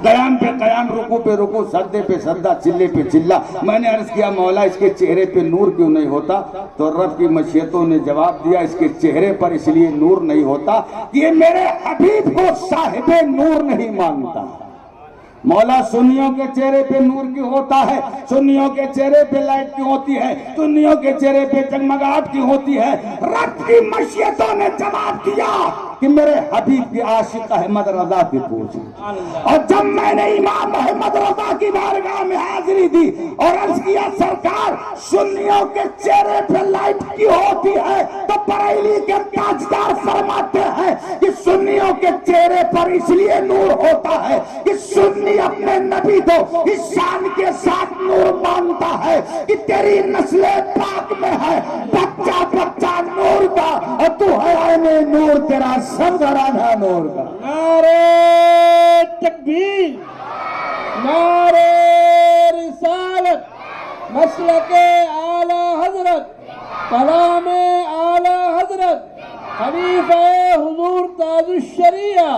قیام پہ قیام، رکوع پہ رکوع، سجدے پہ سجدہ، چلے پہ چلہ۔ میں نے عرض کیا مولا اس کے چہرے پہ نور کیوں نہیں ہوتا؟ تو رب کی مشیتوں نے جواب دیا اس کے چہرے پر اس لیے نور نہیں ہوتا کہ یہ میرے حبیب کو صاحب نور نہیں مانتا۔ مولا سنیوں کے چہرے پہ نور کیوں ہوتا ہے؟ سنیوں کے چہرے پہ لائٹ کیوں ہوتی ہے؟ سنیوں کے چہرے پہ جگمگاہٹ کیوں ہوتی ہے؟ رب کی مشیتوں نے جواب دیا کہ میرے حبیب کی عاشق احمد رضا کی پوچھی۔ اور جب میں نے امام احمد رضا کی بارگاہ میں حاضری دی اور عرض کیا سرکار سنیوں کے چہرے پہ لائٹ کیوں ہوتی ہے، تو بریلی کے تاجدار فرماتے ہیں کہ سنیوں کے چہرے پر اس لیے نور ہوتا ہے کہ سنی اپنے نبی کو اس شان کے ساتھ نور مانتا ہے کہ تیری نسل پاک میں ہے بچہ بچہ نور کا، اور تو ہے عین نور، تیرا سب گھرانہ نور کا۔ نعرہ تکبیر، نعرہ رسالت، مسلک اعلی حضرت، کلام اعلی حضرت، خلیفہ حضور تاج الشریعہ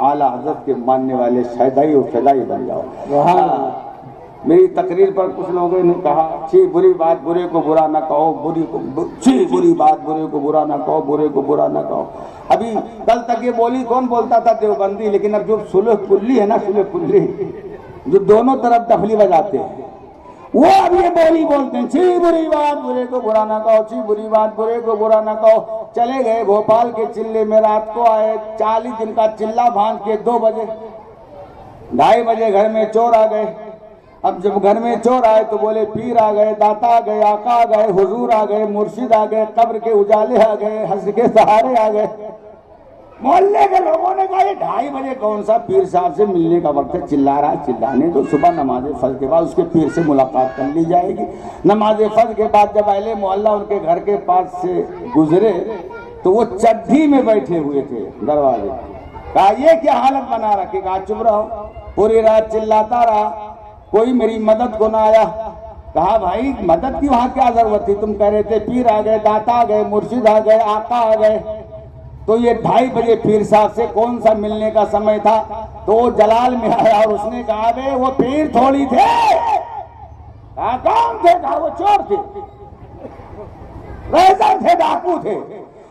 اعلیٰ حضرت کے ماننے والے شہدائی و فدائی بن جاؤ۔ میری تقریر پر کچھ لوگوں نے کہا اچھی بری بات برے کو برا نہ کہو، اچھی بری بات برے کو برا نہ کہو، برے کو برا نہ کہو۔ ابھی کل تک یہ بولی کون بولتا تھا؟ دیوبندی۔ لیکن اب جو سلح کلی ہے نا، سلح کلی جو دونوں طرف ڈفلی بجاتے ہیں، وہ اب یہ بولی بولتے ہیں چھی بری بات برے کو برا نہ کہو، چھی بری بات برے کو برا نہ کہو۔ چلے گئے بھوپال کے چلے میں، رات کو آئے 40 دن کا چلہ باندھ کے 2 بجے 2:30 بجے گھر میں چور آ گئے۔ اب جب گھر میں چور آئے تو بولے پیر آ گئے، داتا آ گئے، آقا آ گئے، حضور آ گئے، مرشد آ گئے، قبر کے اجالے آ گئے، حسن کے سہارے آ گئے۔ محلے کے لوگوں نے کہا یہ 2:30 بجے کون سا پیر صاحب سے ملنے کا وقت ہے، چلا رہا چلانے تو صبح نماز فجر کے بعد اس کے پیر سے ملاقات کر لی جائے گی۔ نماز فجر کے بعد جب اہل محلہ ان کے گھر کے پاس سے گزرے تو وہ چڈھی میں بیٹھے ہوئے تھے دروازے۔ کہا یہ کیا حالت بنا رکھی؟ کہا چپ رہو۔ پوری رات چلاتا رہا، کوئی میری مدد کو نہ آیا۔ کہا بھائی مدد کی وہاں کیا ضرورت تھی؟ تم کہہ رہے تھے پیر آ گئے، داتا آ گئے، مرشد آ گئے، آقا آ گئے، تو یہ 2:30 بجے پیر صاحب سے کون سا ملنے کا سمے تھا؟ تو وہ جلال میں آیا اور اس نے کہا بے وہ پیر تھوڑی تھے۔ کہا کون تھے؟ کہا وہ چور تھے، ریزر تھے، ڈاکو تھے۔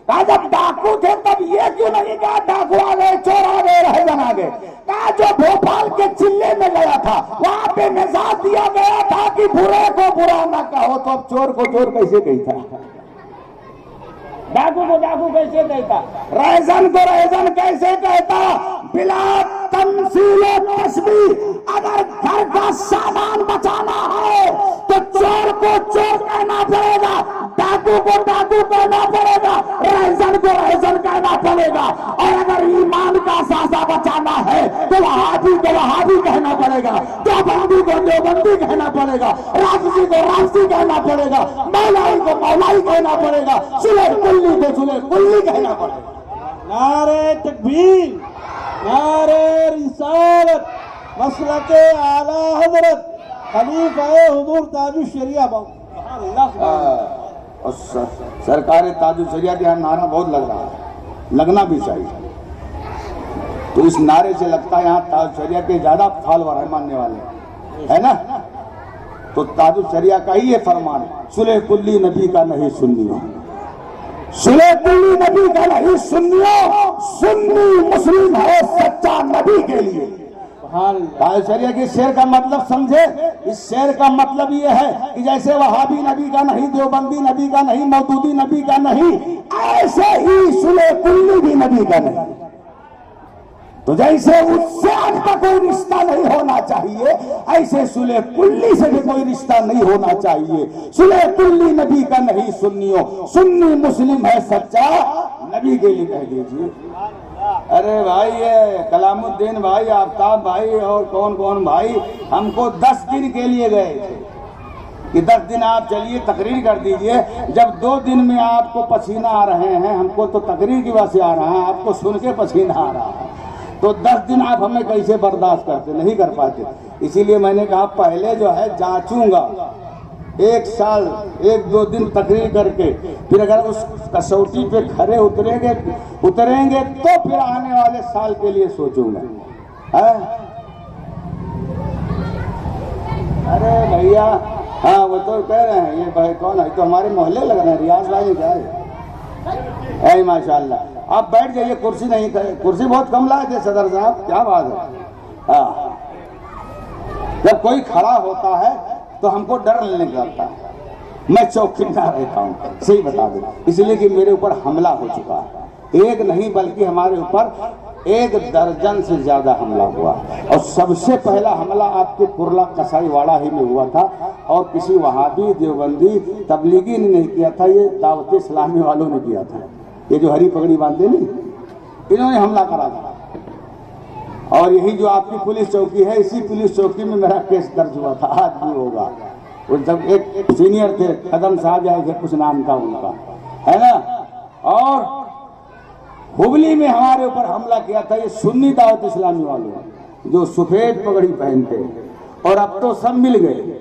کہا جب ڈاکو تھے تب یہ کیوں نہیں کہا ڈاکو آ گئے، چور آ گئے، ریزن آ گئے؟ کہا جو بھوپال کے چلے میں گیا تھا وہاں پہ مزاج دیا گیا تھا کہ برے کو برا نہ کہو، تو اب چور کو چور کیسے کہتا، ڈاکو کو ڈاکو کیسے کہتا، ریزن کو ریزن کیسے کہتا؟ بلا تمثیل و تشبیہ اگر گھر کا سامان بچانا ہے تو چور کو چور کہنا پڑے گا، ڈاکو کو ڈاکو کہنا پڑے گا، ریزن کو ریزن کہنا پڑے گا، اور اگر ایمان کا سازہ بچانا ہے تو وہابی کو وہابی کہنا پڑے گا، دیوبندی کو دیوبندی کہنا پڑے گا، رافضی کو رافضی کہنا پڑے گا، مولائی کو مولائی کہنا پڑے گا، سلح کلی کو سلح کلی کہنا پڑے گا۔ نعرہ تکبیر، نعرہ رسالت، مسلک اعلیٰ حضرت خلیفہ حضور تاج الشریعہ اور سرکار تاج الشریعہ کے یہاں نعرہ بہت لگ رہا ہے، لگنا بھی چاہیے۔ تو اس نعرے سے لگتا ہے یہاں تاج الشریعہ کے زیادہ فالوور ہیں، ماننے والے ہے نا۔ تو تاج الشریعہ کا ہی یہ فرمان ہے صلح کلی نبی کا نہیں سنیو، صلح کلی نبی کا نہیں سنیو، سنی مسلم ہے سچا نبی کے لیے۔ تاج شریعہ کی شعر کا مطلب سمجھے؟ اس شعر کا مطلب یہ ہے کہ جیسے وہابی نبی کا نہیں، دیوبندی نبی کا نہیں، مودودی نبی کا نہیں، ایسے ہی صلح کلی بھی نبی کا نہیں۔ تو جیسے اس سے آپ کا کوئی رشتہ نہیں ہونا چاہیے، ایسے صلح کلی سے بھی کوئی رشتہ نہیں ہونا چاہیے۔ صلح کلی نبی کا نہیں سنیو، سنی مسلم ہے سچا نبی کے لیے کہہ دیجیے۔ ارے بھائی یہ کلام الدین بھائی، آفتاب بھائی اور کون کون بھائی ہم کو 10 دن کے لیے گئے تھے کہ 10 دن آپ چلیے تقریر کر دیجئے۔ جب 2 دن میں آپ کو پسینہ آ رہے ہیں، ہم کو تو تقریر کی وجہ سے آ رہا ہے، آپ کو سن کے پسینہ آ رہا ہے، تو 10 دن آپ ہمیں کیسے برداشت کرتے؟ نہیں کر پاتے۔ اسی لیے میں نے کہا پہلے جو ہے جانچوں گا، 1 سال 1-2 دن تقریر کر کے پھر اگر اس کسوٹی پہ کھرے اتریں گے تو پھر آنے والے سال کے لیے سوچوں گا۔ ارے بھیا ہاں وہ تو کہہ رہے ہیں یہ بھائی کون ہے، تو ہمارے محلے لگ رہے ہیں، ریاض بھائی کیا ہے؟ اے ماشاءاللہ آپ بیٹھ جائیے، کرسی نہیں، کرسی بہت کم لائے تھے صدر صاحب، کیا بات ہے۔ جب کوئی کھڑا ہوتا ہے تو ہم کو ڈر نہیں لگتا، میں چوکیدار رہتا ہوں، صحیح بتا دوں، اس لیے کہ میرے اوپر حملہ ہو چکا ہے، ایک نہیں بلکہ ہمارے اوپر 1 درجن سے زیادہ حملہ ہوا، اور سب سے پہلا حملہ آپ کے کرلا قصائی واڑہ ہی میں ہوا تھا، اور کسی وہابی دیوبندی تبلیغی نے نہیں کیا تھا، یہ دعوت اسلامی والوں نے کیا تھا، یہ جو ہری پگڑی باندھتے نہیں، انہوں نے حملہ کرا تھا۔ اور یہی جو آپ کی پولیس چوکی ہے، اسی پولیس چوکی میں میرا کیس درج ہوا تھا، آج بھی ہوگا۔ وہ جب ایک سینئر تھے قدم صاحب آئے تھے، کچھ نام تھا ان کا، ہے نا، اور ہبلی میں ہمارے اوپر حملہ کیا تھا یہ سنی دعوت اسلامی والوں جو سفید پگڑی پہنتے، اور اب تو سب مل گئے،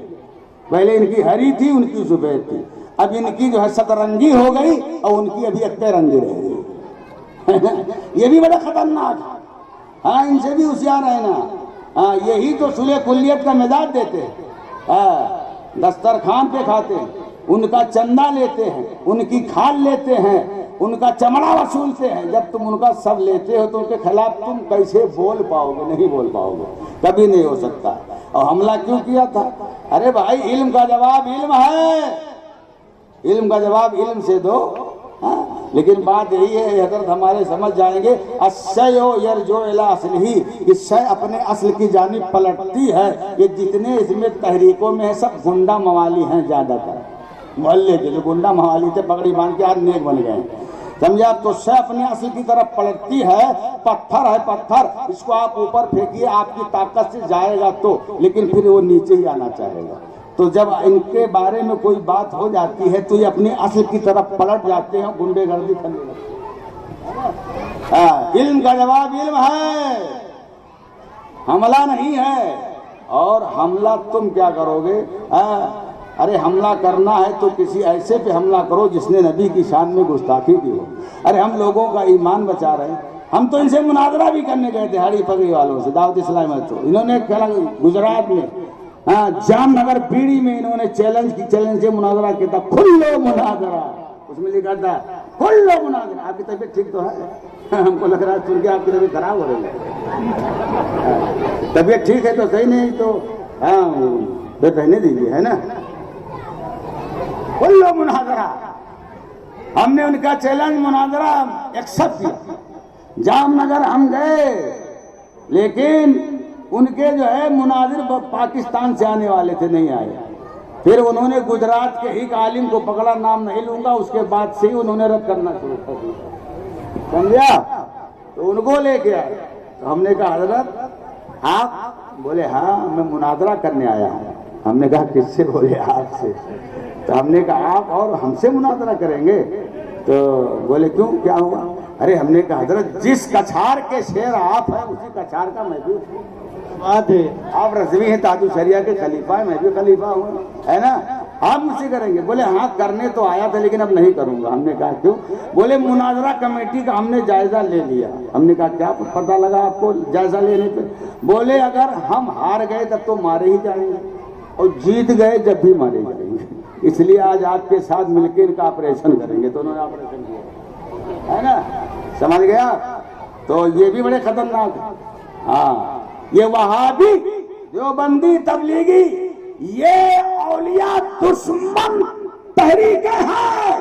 پہلے ان کی ہری تھی، ان کی سفید تھی، اب ان کی جو ہے سترنگی ہو گئی اور ان کی ابھی اکتے رنگی رہ گئی۔ یہ بھی بڑا خطرناک ہے، ہاں ان سے بھی ہوشیار ہے نا. ہاں یہی تو صلح کلیت کا مزاج دیتے ہیں. ہاں دسترخوان پہ کھاتے ہیں, ان کا چندہ لیتے ہیں, ان کی کھال لیتے ہیں, ان کا چمڑا وصولتے ہیں. جب تم ان کا سب لیتے ہو تو ان کے خلاف تم کیسے بول پاؤ گے؟ نہیں بول پاؤ گے, کبھی نہیں ہو سکتا. اور حملہ کیوں کیا تھا؟ ارے بھائی علم کا جواب علم ہے, علم کا جواب علم سے دو. لیکن بات یہی ہے حضرت ہمارے سمجھ جائیں گے الشیء یرجع الی اصلہ, اس شے اپنے اصل کی جانب پلٹتی ہے. یہ جتنے اس میں تحریکوں میں ہیں سب گنڈا موالی ہیں زیادہ تر, محلے کے جو گنڈا موالی تھے پگڑی باندھ کے آج نیک بن گئے. سمجھا؟ تو شے اپنے اصل کی طرف پلٹتی ہے. پتھر ہے پتھر, اس کو آپ اوپر پھینکیے آپ کی طاقت سے جائے گا تو, لیکن پھر وہ نیچے ہی آنا چاہے گا. تو جب ان کے بارے میں کوئی بات ہو جاتی ہے تو یہ اپنی اصل کی طرف پلٹ جاتے ہیں, گنڈے گردی کرنے لگتے ہیں. علم کا جواب علم ہے, حملہ نہیں ہے. اور حملہ تم کیا کرو گے؟ ارے حملہ کرنا ہے تو کسی ایسے پہ حملہ کرو جس نے نبی کی شان میں گستاخی کی ہو. ارے ہم لوگوں کا ایمان بچا رہے ہیں. ہم تو ان سے مناظرہ بھی کرنے گئے تھے ہاڑی پگڑی والوں سے, دعوت اسلامی میں. تو انہوں نے گجرات میں جام نگر بیڑی میں انہوں نے چیلنج سے مناظرہ کیا تھا. کھلو مناظرہ, اس میں لکھا تھا کھلو مناظرہ. آپ کی طبیعت ٹھیک تو ہے؟ ہم کو لگ رہا ہے سن کے آپ کی طبیعت خراب ہو رہی ہے. طبیعت ٹھیک ہے تو صحیح, نہیں تو بے پہنے دیجیے, ہے نا. کھلو مناظرہ, ہم نے ان کا چیلنج مناظرہ ایکسپٹ کیا. جام نگر ہم گئے, لیکن ان کے جو ہے مناظر پاکستان سے آنے والے تھے, نہیں آئے. پھر انہوں نے گجرات کے ایک عالم کو پکڑا, نام نہیں لوں گا, اس کے بعد سے ہی انہوں نے رد کرنا شروع کر دیا. سمجھا؟ تو ان کو لے کے آئے. تو ہم نے کہا حضرت آپ؟ بولے ہاں میں مناظرہ کرنے آیا ہوں. ہم نے کہا کس سے؟ بولے آپ سے. تو ہم نے کہا آپ اور ہم سے مناظرہ کریں گے؟ تو بولے کیوں, کیا ہوا؟ ارے ہم نے کہا حضرت جس کچھار کے شیر آپ ہیں اسی کچھار کا میں بھی بات ہے. آپ رضوی ہیں تاج الشریعہ کے خلیفہ ہیں, میں بھی خلیفہ ہوں, ہے نا. آپ مجھ سے کریں گے؟ بولے ہاں کرنے تو آیا تھا لیکن اب نہیں کروں گا. ہم نے کہا کیوں؟ بولے مناظرہ کمیٹی کا ہم نے جائزہ لے لیا. ہم نے کہا کیا پتہ لگا آپ کو جائزہ لینے پہ؟ بولے اگر ہم ہار گئے تب تو مارے ہی جائیں گے, اور جیت گئے جب بھی مارے جائیں گے, اس لیے آج آپ کے ساتھ مل کے ان کا آپریشن کریں گے. تو انہوں نے آپریشن کیا, ہے نا. سمجھ گیا؟ تو یہ بھی بڑے خطرناک ہے. ہاں یہ وہابی دیوبندی تبلیغی یہ اولیاء دشمن تحریکیں ہیں.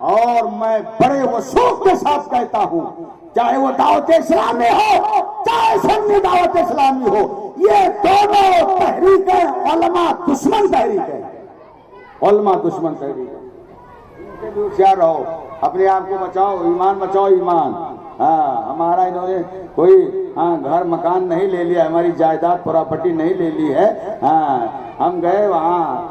اور میں بڑے وثوق کے ساتھ کہتا ہوں, چاہے وہ دعوت اسلامی ہو چاہے سنی دعوت اسلامی ہو, یہ دونوں تحریکیں علماء دشمن تحریکیں, علماء دشمن تحریکیں. ہوشیار رہو, اپنے آپ کو بچاؤ, ایمان بچاؤ, ایمان. ہاں ہمارا انہوں نے کوئی گھر مکان نہیں لے لیا, ہماری جائیداد پراپرٹی نہیں لے لی ہے. ہاں ہم گئے وہاں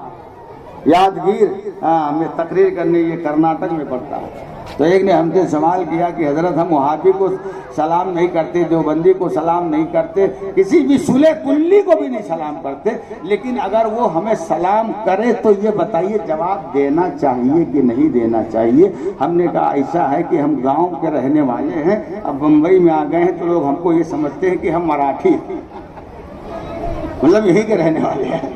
یادگیر, ہمیں تقریر کرنے, یہ کرناٹک میں پڑتا ہے. تو ایک نے ہم سے سوال کیا کہ حضرت ہم وہابی کو سلام نہیں کرتے, دیوبندی کو سلام نہیں کرتے, کسی بھی صلح کلی کو بھی نہیں سلام کرتے, لیکن اگر وہ ہمیں سلام کرے تو یہ بتائیے جواب دینا چاہیے کہ نہیں دینا چاہیے؟ ہم نے کہا ایسا ہے کہ ہم گاؤں کے رہنے والے ہیں, اب بمبئی میں آ گئے ہیں تو لوگ ہم کو یہ سمجھتے ہیں کہ ہم مراٹھی, مطلب یہی کے رہنے والے ہیں.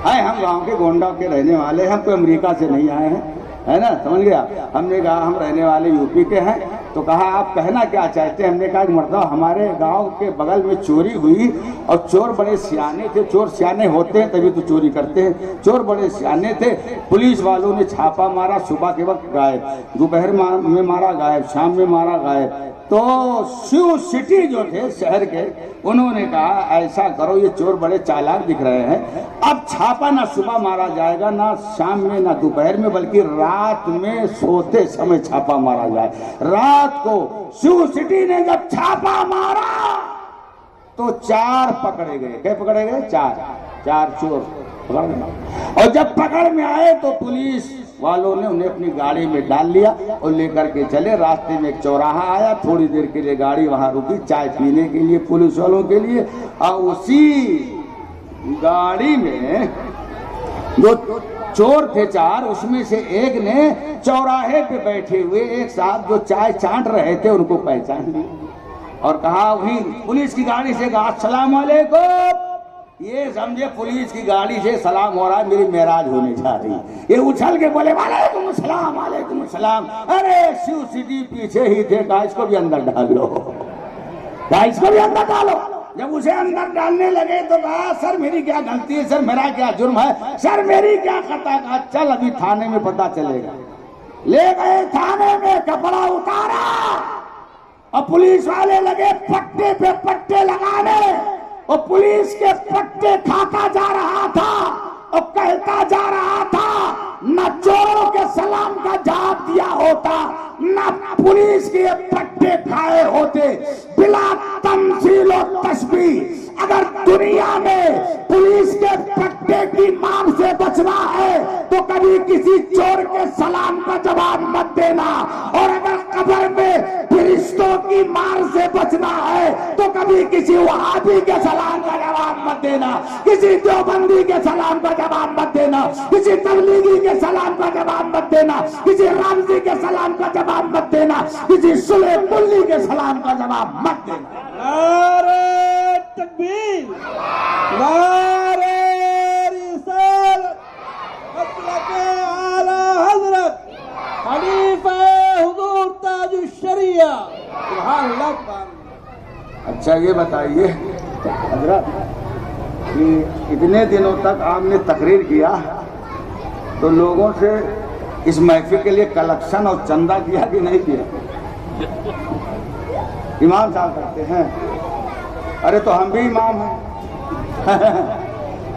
ہم گاؤں کے گونڈا کے رہنے والے ہیں, ہم کوئی امریکہ سے نہیں آئے ہیں, ہے نا. سمجھ گیا؟ ہم نے کہا ہم رہنے والے یو پی کے ہیں. تو کہا آپ کہنا کیا چاہتے ہیں؟ ہم نے کہا کہ مرتبہ ہمارے گاؤں کے بغل میں چوری ہوئی, اور چور بڑے سیانے تھے, چور سیانے ہوتے ہیں تبھی تو چوری کرتے ہیں, چور بڑے سیانے تھے. پولیس والوں نے چھاپا مارا, صبح کے وقت غائب, دوپہر میں مارا غائب, شام میں مارا غائب. تو شیو سٹی جو تھے شہر کے, انہوں نے کہا ایسا کرو, یہ چور بڑے چالاک دکھ رہے ہیں, اب چھاپا نہ صبح مارا جائے گا, نہ شام میں, نہ دوپہر میں, بلکہ رات میں سوتے سمے چھاپا مارا جائے. رات کو شیو سٹی نے جب چھاپا مارا تو 4 پکڑے گئے. کیا پکڑے گئے؟ 4 چور پکڑ گئے. اور جب پکڑ میں آئے تو پولیس والوں نے انہیں اپنی گاڑی میں ڈال لیا اور لے کر کے چلے. راستے میں ایک چوراہا آیا, تھوڑی دیر کے لیے گاڑی وہاں رکی چائے پینے کے لیے پولیس والوں کے لیے, اور اسی گاڑی میں جو چور تھے 4, اس میں سے ایک نے چوراہے پہ بیٹھے ہوئے ایک صاحب جو چائے چانٹ رہے تھے ان کو پہچان لیا. اور کہا وہی پولیس کی گاڑی سے کہا السلام علیکم. یہ سمجھے پولیس کی گاڑی سے سلام ہو رہا ہے میری معراج ہونے جا رہی. یہ اچھل کے بولے وعلیکم السلام وعلیکم السلام. ارے شیو سٹی پیچھے ہی تھے. کہا اس کو بھی اندر ڈال لو, کہا اس کو بھی اندر ڈالو. جب اسے اندر ڈالنے لگے تو کہا سر میری کیا غلطی ہے, سر میرا کیا جرم ہے, سر میری کیا خطا. کہا چل ابھی تھانے میں پتہ چلے گا. لے گئے تھانے میں, کپڑا اتارا اور پولیس والے لگے پٹے پہ پٹے لگانے. اور پولیس کے پٹے کھاتا جا رہا تھا اور کہتا جا رہا تھا نہ چوروں کے سلام کا جواب دیا ہوتا نہ پولیس کے پٹے کھائے ہوتے. بلا تمثیل و تشبیہ اگر دنیا میں پولیس کے پٹے کی مار سے بچنا ہے تو کبھی کسی چور کے سلام کا جواب مت دینا. اور اگر قبر میں فرشتوں کی مار سے بچنا ہے تو کبھی کسی وہابی کے سلام کا جواب مت دینا, کسی دیوبندی کے سلام کا جواب مت دینا, کسی تبلیغی کے سلام کا جواب مت دینا, کسی رمزی کے سلام کا جواب مت دینا, کسی سلے کلی کے سلام کا جواب مت دینا. نعرہ تکبیر, نعرہ رسالت, مسلک اعلی حضرت خلیفہ حضور تاج الشریعہ. سبحان اللہ. اچھا یہ بتائیے حضرت کہ اتنے دنوں تک آپ نے تقریر کیا تو لوگوں سے اس محفل کے لیے کلیکشن اور چندہ کیا کہ نہیں کیا؟ امام صاحب کرتے ہیں. ارے تو ہم بھی امام ہیں,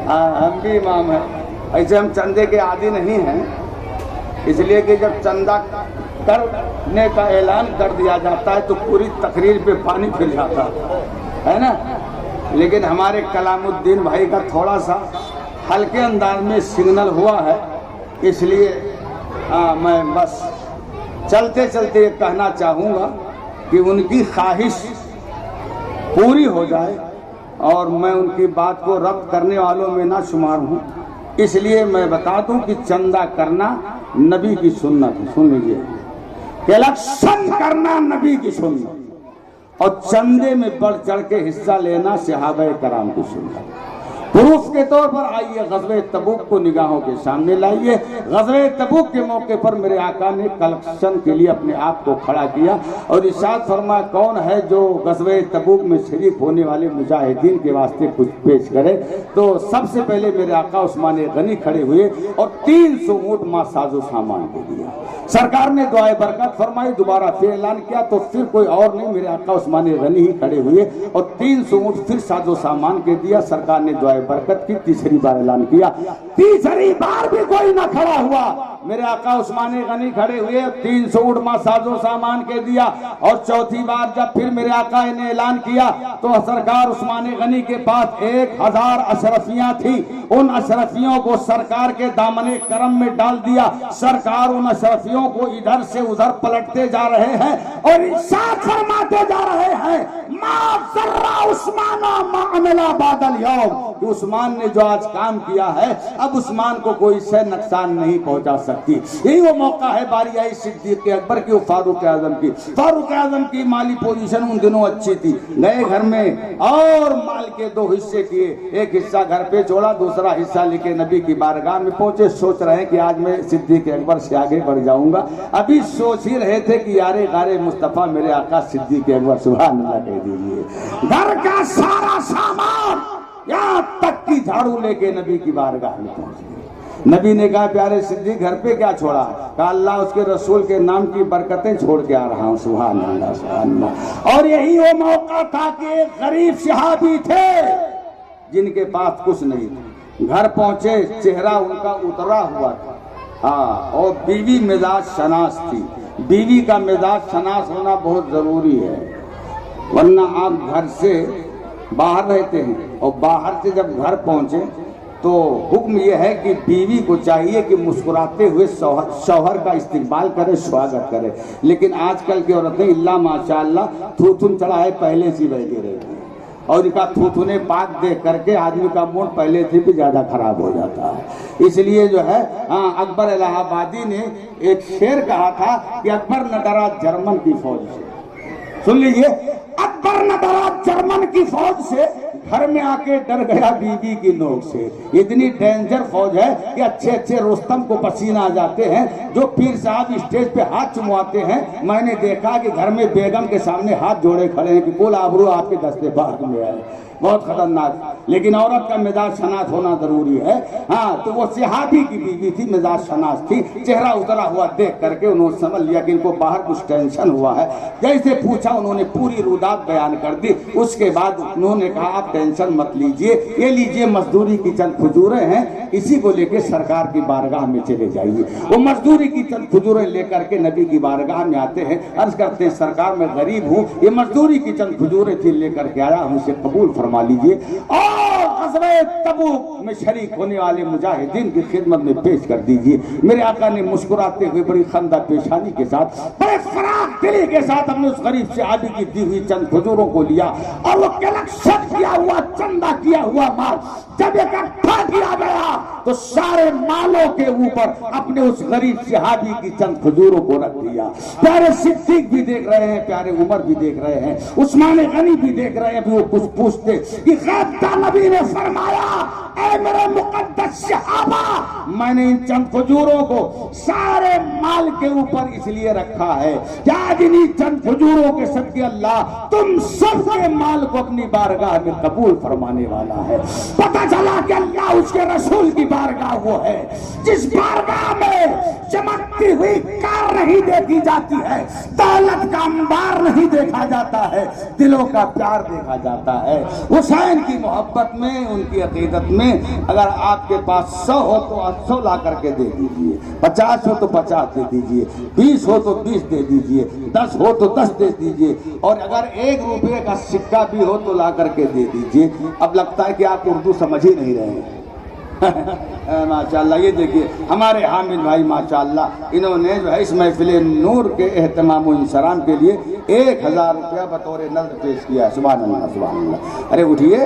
ہم بھی امام ہیں. ایسے ہم چندے کے عادی نہیں ہیں, اس لیے کہ جب چندہ کرنے کا اعلان کر دیا جاتا ہے تو پوری تقریر پہ پانی پھر جاتا ہے نا. لیکن ہمارے کلام الدین بھائی کا تھوڑا سا ہلکے انداز میں سگنل ہوا ہے, اس لیے میں بس چلتے چلتے یہ کہنا چاہوں گا کہ ان کی خواہش پوری ہو جائے اور میں ان کی بات کو رد کرنے والوں میں نہ شمار ہوں. اس لیے میں بتا دوں کہ چندہ کرنا نبی کی سنت ہے. سن لیجیے, کلیکشن کرنا نبی کی سنت اور چندے میں بڑھ چڑھ کے حصہ لینا صحابہ کرام کی سنت. پروف کے طور پر آئیے غزوہ تبوک کو نگاہوں کے سامنے لائیے. غزوہ تبوک کے موقع پر میرے آقا نے کلیکشن کے لیے اپنے آپ کو کھڑا کیا اور ارشاد فرمایا کون ہے جو غزوہ تبوک میں شریک ہونے والے مجاہدین کے واسطے کچھ پیش کرے. تو سب سے پہلے میرے آقا عثمان غنی کھڑے ہوئے اور 300 اونٹ ماں ساز و سامان کو دیا. سرکار نے دعائے برکت فرمائی, دوبارہ پھر اعلان کیا تو پھر کوئی اور نہیں, میرے آقا عثمان غنی ہی کھڑے ہوئے اور 300 اونٹ پھر ساز و سامان کے دیا. سرکار نے دعائے برکت کی, تیسری بار اعلان کیا, تیسری بار بھی کوئی نہ کھڑا ہوا. میرے آقا عثمان غنی کھڑے ہوئے, 300 اونٹ ماں ساز و سامان کے دیا. اور چوتھی بار جب پھر میرے آقا نے اعلان کیا تو سرکار عثمان غنی کے پاس 1000 اشرفیاں تھی. ان اشرفیوں کو سرکار کے دامن کرم میں ڈال دیا. سرکار ان اشرفیوں کو ادھر سے ادھر پلٹتے جا رہے ہیں اور ارشاد فرماتے جا رہے ہیں ما ذرا عثمان ما عمل بعد اليوم. عثمان نے جو آج کام کیا ہے اب عثمان کو کوئی سے نقصان نہیں پہنچا سکتی. یہی وہ موقع ہے باری آئی صدیق اکبر کی, فاروق اعظم کی. فاروق اعظم کی مالی پوزیشن ان دنوں اچھی تھی, گئے گھر میں اور مال کے 2 حصے کیے. ایک حصہ گھر پہ چھوڑا, دوسرا حصہ لے کے نبی کی بارگاہ میں پہنچے. سوچ رہے ہیں کہ آج میں صدیق اکبر سے آگے بڑھ جاؤں گا. ابھی سوچ ہی رہے تھے کہ یارے غارے مصطفیٰ میرے آقا صدیق اکبر سبحان اللہ کہہ دیجیے. گھر کا سارا سامان یہاں تک کی جھاڑو لے کے نبی کی بارگاہ میں پہنچ گئے. نبی نے کہا پیارے صدیق گھر پہ کیا چھوڑا؟ کہا اللہ اس کے رسول کے نام کی برکتیں چھوڑ کے آ رہا ہوں. سبحان اللہ سبحان اللہ. اور یہی وہ موقع تھا کہ ایک غریب صحابی تھے جن کے پاس کچھ نہیں تھا. گھر پہنچے, چہرہ ان کا اترا ہوا تھا. اور بیوی مزاج شناس تھی. بیوی کا مزاج شناس ہونا بہت ضروری ہے, ورنہ آپ گھر سے باہر رہتے ہیں اور باہر سے جب گھر پہنچے تو حکم یہ ہے کہ بیوی کو چاہیے کہ مسکراتے ہوئے شوہر کا استقبال کرے, سواگت کرے. لیکن آج کل کی عورتیں اللہ ماشاءاللہ تھوتھن چڑھائے پہلے سے بیٹھی رہتی ہیں اور ان کا تھوتھنے پاک دیکھ کر کے آدمی کا موڈ پہلے سے بھی زیادہ خراب ہو جاتا ہے. اس لیے جو ہے اکبر الہ آبادی نے ایک شعر کہا تھا کہ اکبر نہ ڈرا جرمن کی فوج سے. سن لیجئے, اکبر نہ ڈرا جرمن کی فوج سے، گھر میں آ کے ڈر گیا بیوی کی نوک سے۔ اتنی ڈینجر فوج ہے کہ اچھے اچھے رستم کو پسینہ آ جاتے ہیں، جو پیر صاحب اسٹیج پہ ہاتھ چمواتے ہیں، میں نے دیکھا کہ گھر میں بیگم کے سامنے ہاتھ جوڑے کھڑے ہیں کہ کل آبرو آپ کے دستے باغ میں آئے۔ بہت خطرناک، لیکن عورت کا مزاج شناس ہونا ضروری ہے۔ ہاں تو وہ صحابی کی بیوی تھی، مزاج شناس تھی، چہرہ اترا ہوا دیکھ کر کے انہوں نے سمجھ لیا کہ ان کو باہر کچھ ٹینشن ہوا ہے۔ جیسے پوچھا انہوں نے پوری رودات بیان کر دی۔ اس کے بعد انہوں نے کہا آپ ٹینشن مت لیجئے، یہ لیجئے مزدوری کی چند کھجوریں ہیں، اسی کو لے کے سرکار کی بارگاہ میں چلے جائیے۔ وہ مزدوری کی چند کھجوریں لے کر کے نبی کی بارگاہ میں آتے ہیں، عرض کرتے ہیں سرکار میں غریب ہوں، یہ مزدوری کی چند کھجوریں تھی لے کر کے آیا ہوں، اسے قبول فرما لیجئے اور غزوہ تبوک میں شریک ہونے والے مجاہدین کی خدمت میں پیش کر دیجئے۔ میرے آقا نے مسکراتے ہوئے بڑی خندہ پیشانی کے ساتھ، بڑے فراغ دلی کے ساتھ اپنے اس غریب صحابی کی دی ہوئی چند کھجوروں کو لیا اور وہ کلیکشن کیا ہوا، چندہ کیا ہوا مال جب اکٹھا کیا گیا تو سارے مالوں کے اوپر اپنے اس غریب صحابی کی چند کھجوروں کو رکھ دیا۔ پیارے صدیق بھی دیکھ رہے ہیں، پیارے عمر بھی دیکھ رہے ہیں، عثمان غنی بھی دیکھ رہے ہیں، ابھی وہ کچھ پوچھتے کہ غیب نبی نے فرمایا اے میرے مقدس صحابہ، میں نے ان چند کھجوروں کو سارے مال کے اوپر اس لیے رکھا ہے کہ آج انہی چند کھجوروں کے صدقے اللہ تم سب کے مال کو اپنی بارگاہ میں قبول فرمانے والا ہے۔ پتہ چلا کہ اللہ اس کے رسول کی بارگاہ وہ ہے جس بارگاہ میں چمکتی ہوئی کار نہیں دیکھی جاتی ہے، دولت کا انبار نہیں دیکھا جاتا ہے، دلوں کا پیار دیکھا جاتا ہے۔ حسین کی محبت میں، ان کی عقیدت میں اگر آپ کے پاس 100 ہو تو 100 لا کر کے دے دیجئے، 50 ہو تو 50 دے دیجئے، 20 ہو تو 20 دے دیجئے، 10 ہو تو 10 دے دیجئے، اور اگر 1 روپے کا سکہ بھی ہو تو لا کر کے دے دیجئے۔ اب لگتا ہے کہ آپ اردو سمجھ ہی نہیں رہے ہیں۔ ماشاءاللہ یہ دیکھیے ہمارے حامد بھائی ماشاءاللہ، انہوں نے جو ہے اس محفل نور کے اہتمام و انصرام کے لیے 1000 روپیہ بطور نظر پیش کیا ہے۔ سبحان اللہ سبحان اللہ۔ ارے اٹھیے،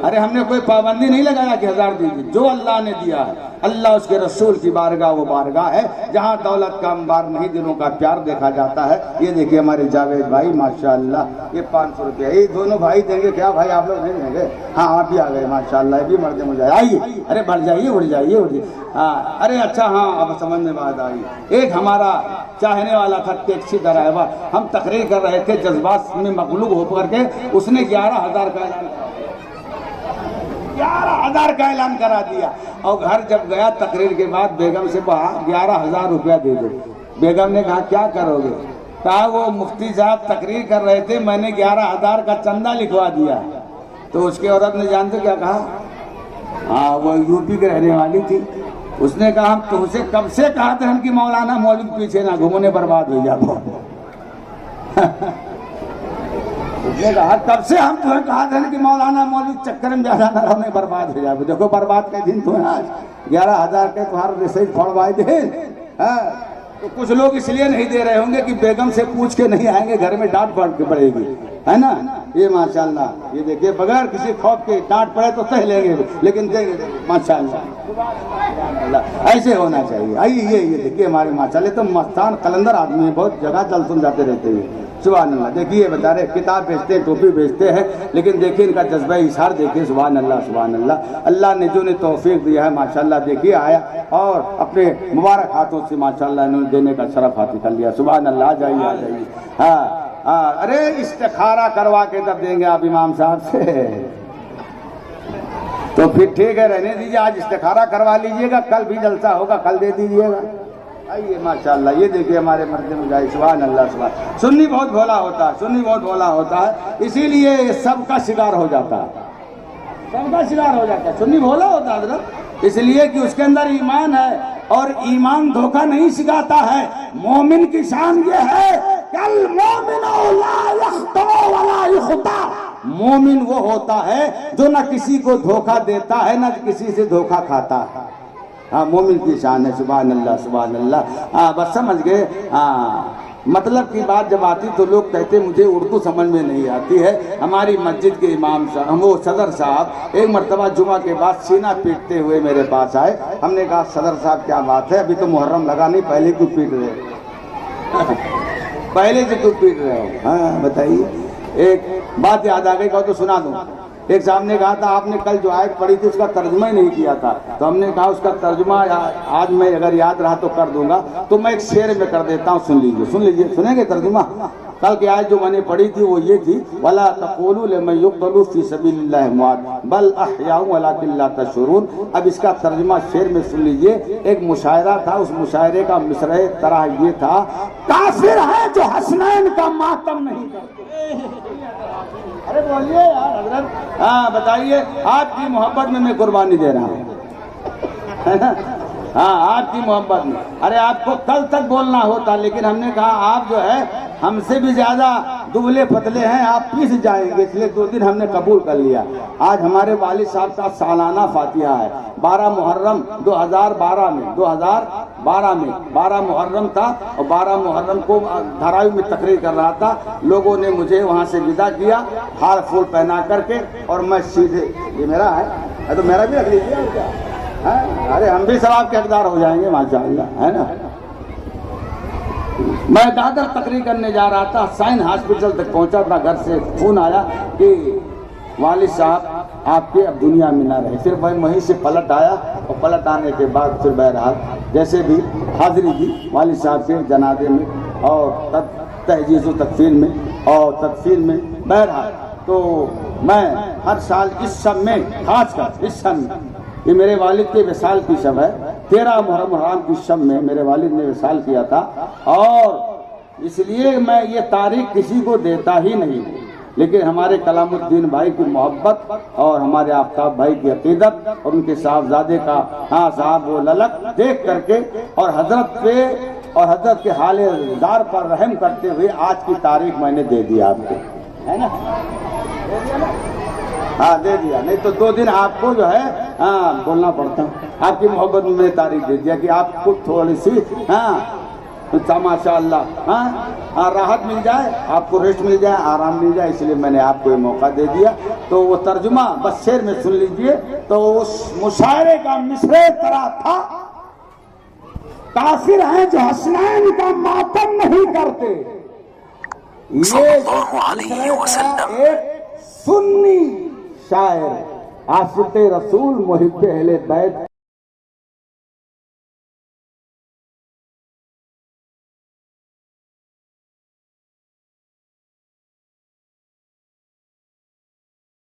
ارے ہم نے کوئی پابندی نہیں لگایا کہ 1000 دیجیے، جو اللہ نے دیا ہے، اللہ اس کے رسول کی بارگاہ وہ بارگاہ ہے جہاں دولت کا انبار نہیں دلوں کا پیار دیکھا جاتا ہے۔ یہ دیکھیے ہمارے جاوید بھائی ماشاءاللہ، یہ 500 روپیہ، یہ دونوں بھائی دیں گے کیا؟ بھائی آپ لوگ نہیں دیں گے؟ ہاں آپ بھی آ گئے ماشاءاللہ، یہ بھی مرد مجاہد، آئیے، ارے بڑھ جائیے اڑ جائیے اڑ جائیے۔ ہاں ارے اچھا، ہاں اب سمجھ میں بات آئی۔ ایک ہمارا چاہنے والا تھا ٹیکسی ڈرائیور، ہم تقریر کر رہے تھے، جذبات میں مغلوب ہو کر کے اس نے 11,000 کا اعلان 11,000 کا اعلان کرا دیا، اور گھر جب گیا تقریر کے بعد بیگم سے کہا 11,000 روپیہ دے دو۔ بیگم نے کہا کیا کرو گے؟ کہا وہ مفتی صاحب تقریر کر رہے تھے، میں نے 11,000 کا چندہ لکھوا دیا۔ تو اس کی عورت نے جانتے کیا کہا؟ ہاں وہ یو پی کے رہنے والی تھی، اس نے کہا ہم تم سے کب سے کہا تھا کہ مولانا مولوی پیچھے نہ گھومنے برباد ہو جاؤ۔ اس نے کہا کب سے ہم تمہیں کہا تھا کہ مولانا مولوی چکر میں زیادہ نہ رہنے برباد ہو جاؤ۔ دیکھو برباد کا دن تو ہے آج، 11,000 کے تمہارا رسید پھوڑوائے دے۔ تو کچھ لوگ اس لیے نہیں دے رہے ہوں گے کہ بیگم سے پوچھ کے نہیں آئیں گے، گھر میں ڈانٹ پڑ کے پڑے گی، ہے نا؟ یہ ماشاءاللہ یہ دیکھیے بغیر کسی خوف کے ڈانٹ پڑے تو سہ لیں گے، لیکن ماشاءاللہ ایسے ہونا چاہیے۔ آئیے یہ دیکھیے ہمارے ماشاءاللہ تو مستان قلندر آدمی ہیں، بہت جگہ چل سن جاتے رہتے ہیں۔ سبحان اللہ، دیکھیے بیچارے کتاب بیچتے ہیں، ٹوپی بیچتے ہیں، لیکن دیکھیے ان کا جذبہ اظہار دیکھیے۔ سبحان اللہ سبحان اللہ، اللہ نے جو نے توفیق دیا ہے ماشاءاللہ، دیکھیے آیا اور اپنے مبارک ہاتھوں سے ماشاءاللہ انہوں نے دینے کا شرف حاصل کر لیا۔ سبحان اللہ، آ جائیے آ جائیے۔ ہاں ارے استخارہ کروا کے تب دیں گے آپ امام صاحب سے، تو پھر ٹھیک ہے رہنے دیجیے، آج استخارہ کروا لیجئے گا، کل بھی جلسہ ہوگا، کل دے دیجئے گا۔ آئیے ماشاءاللہ یہ دیکھیے ہمارے مرد مجاہد، سبحان اللہ سبحان۔ سنی بہت بھولا ہوتا ہے، سنی بہت بھولا ہوتا ہے، اسی لیے سب کا شکار ہو جاتا ہے، سب کا شکار ہو جاتا ہے۔ سنی بھولا ہوتا ہے حضرت، اس لیے کہ اس کے اندر ایمان ہے، اور ایمان دھوکہ نہیں سکھاتا ہے۔ مومن کی شان یہ ہے کہ المومن لا یخطئ ولا یخطأ، مومن وہ ہوتا ہے جو نہ کسی کو دھوکہ دیتا ہے نہ کسی سے دھوکہ کھاتا ہے۔ ہاں مومن کی شان ہے، سبحان اللہ سبحان اللہ۔ ہاں بس سمجھ گئے۔ ہاں مطلب کی بات جب آتی تو لوگ کہتے مجھے اردو سمجھ میں نہیں آتی ہے۔ ہماری مسجد کے امام صاحب، وہ صدر صاحب ایک مرتبہ جمعہ کے بعد سینہ پیٹتے ہوئے میرے پاس آئے۔ ہم نے کہا صدر صاحب کیا بات ہے، ابھی تو محرم لگا نہیں، پہلے کیوں پیٹ رہے ہو؟ پہلے سے کیوں پیٹ رہے ہو؟ ہاں بتائیے۔ ایک بات یاد آ گئی، کہو تو سنا دوں۔ ایک صاحب نے کہا تھا آپ نے کل جو آیت پڑھی تھی اس کا ترجمہ ہی نہیں کیا تھا، تو ہم نے کہا اس کا ترجمہ آج میں اگر یاد رہا تو کر دوں گا، تو میں ایک شعر میں کر دیتا ہوں، سن لیجیے، سنیں گے ترجمہ؟ کل کی آیت جو میں نے پڑھی تھی وہ یہ تھی، وَلَا تَقُولُوا لِمَن يُقْتَلُ فِي سَبِيلِ اللَّهِ أَمْوَاتٌ بَلْ أَحْيَاءٌ وَلَٰكِن لَّا تَشْعُرُونَ۔ اب اس کا ترجمہ شعر میں سن لیجیے۔ ایک مشاعرہ تھا، اس مشاعرے کا مصرع طرح یہ تھا، کافر ہے جو حسنین کا ماتم نہیں کرتے۔ ارے بولیے یار حضرت، ہاں بتائیے، آپ کی محبت میں قربانی دے رہا ہوں، ہاں آپ کی محبت میں۔ ارے آپ کو کل تک بولنا ہوتا، لیکن ہم نے کہا آپ جو ہے ہم سے بھی زیادہ دبلے پتلے ہیں، آپ پیس جائیں گے، اس لیے 2 دن ہم نے قبول کر لیا۔ آج ہمارے والد صاحب کا سالانہ فاتحہ ہے، 12 محرم 2012 میں 12 محرم تھا، اور 12 محرم کو دھراوی میں تقریر کر رہا تھا، لوگوں نے مجھے وہاں سے ودا کیا ہار پھول پہنا کر کے، اور میں سیدھے، یہ میرا ہے تو میرا بھی رکھ لیجیے اور کیا، ارے ہم بھی ثواب کے حقدار ہو جائیں گے ماشاءاللہ، ہے نا۔ میں دادر تقریر کرنے جا رہا تھا، سائن ہاسپٹل تک پہنچا تھا، گھر سے فون آیا کہ والد صاحب آپ کے اب دنیا میں نہ رہے۔ پھر میں وہیں سے پلٹ آیا، اور پلٹ آنے کے بعد پھر بہرحال جیسے بھی حاضری دی والد صاحب کے جنازے میں، اور تجہیز و تکفین میں اور تدفین میں، بہرحال تو میں ہر سال اس شب میں، خاص کر اس شب میں، یہ میرے والد کے وصال کی شب ہے، 13 محرم حرام کی شب میں میرے والد نے وصال کیا تھا، اور اس لیے میں یہ تاریخ کسی کو دیتا ہی نہیں، لیکن ہمارے کلام الدین بھائی کی محبت اور ہمارے آفتاب بھائی کی عقیدت اور ان کے صاحبزادے کا صاحب و للک دیکھ کر کے، اور حضرت پہ اور حضرت کے حال دار پر رحم کرتے ہوئے آج کی تاریخ میں نے دے دیا آپ کو، ہے نا، ہاں دے دیا، نہیں تو 2 دن آپ کو جو ہے بولنا پڑتا۔ آپ کی محبت میں نے تاریخ دے دیا کہ آپ کو تھوڑی سی ماشاء اللہ راحت مل جائے، آپ کو ریسٹ مل جائے، آرام مل جائے، اس لیے میں نے آپ کو یہ موقع دے دیا۔ تو وہ ترجمہ بس شعر میں سن لیجئے۔ تو اس مشاعرے کا مصرع طرح تھا، کافر ہیں جو حسنین کا ماتم نہیں کرتے۔ یہ ایک سنی شاعر عاشق رسول محب اہل بیت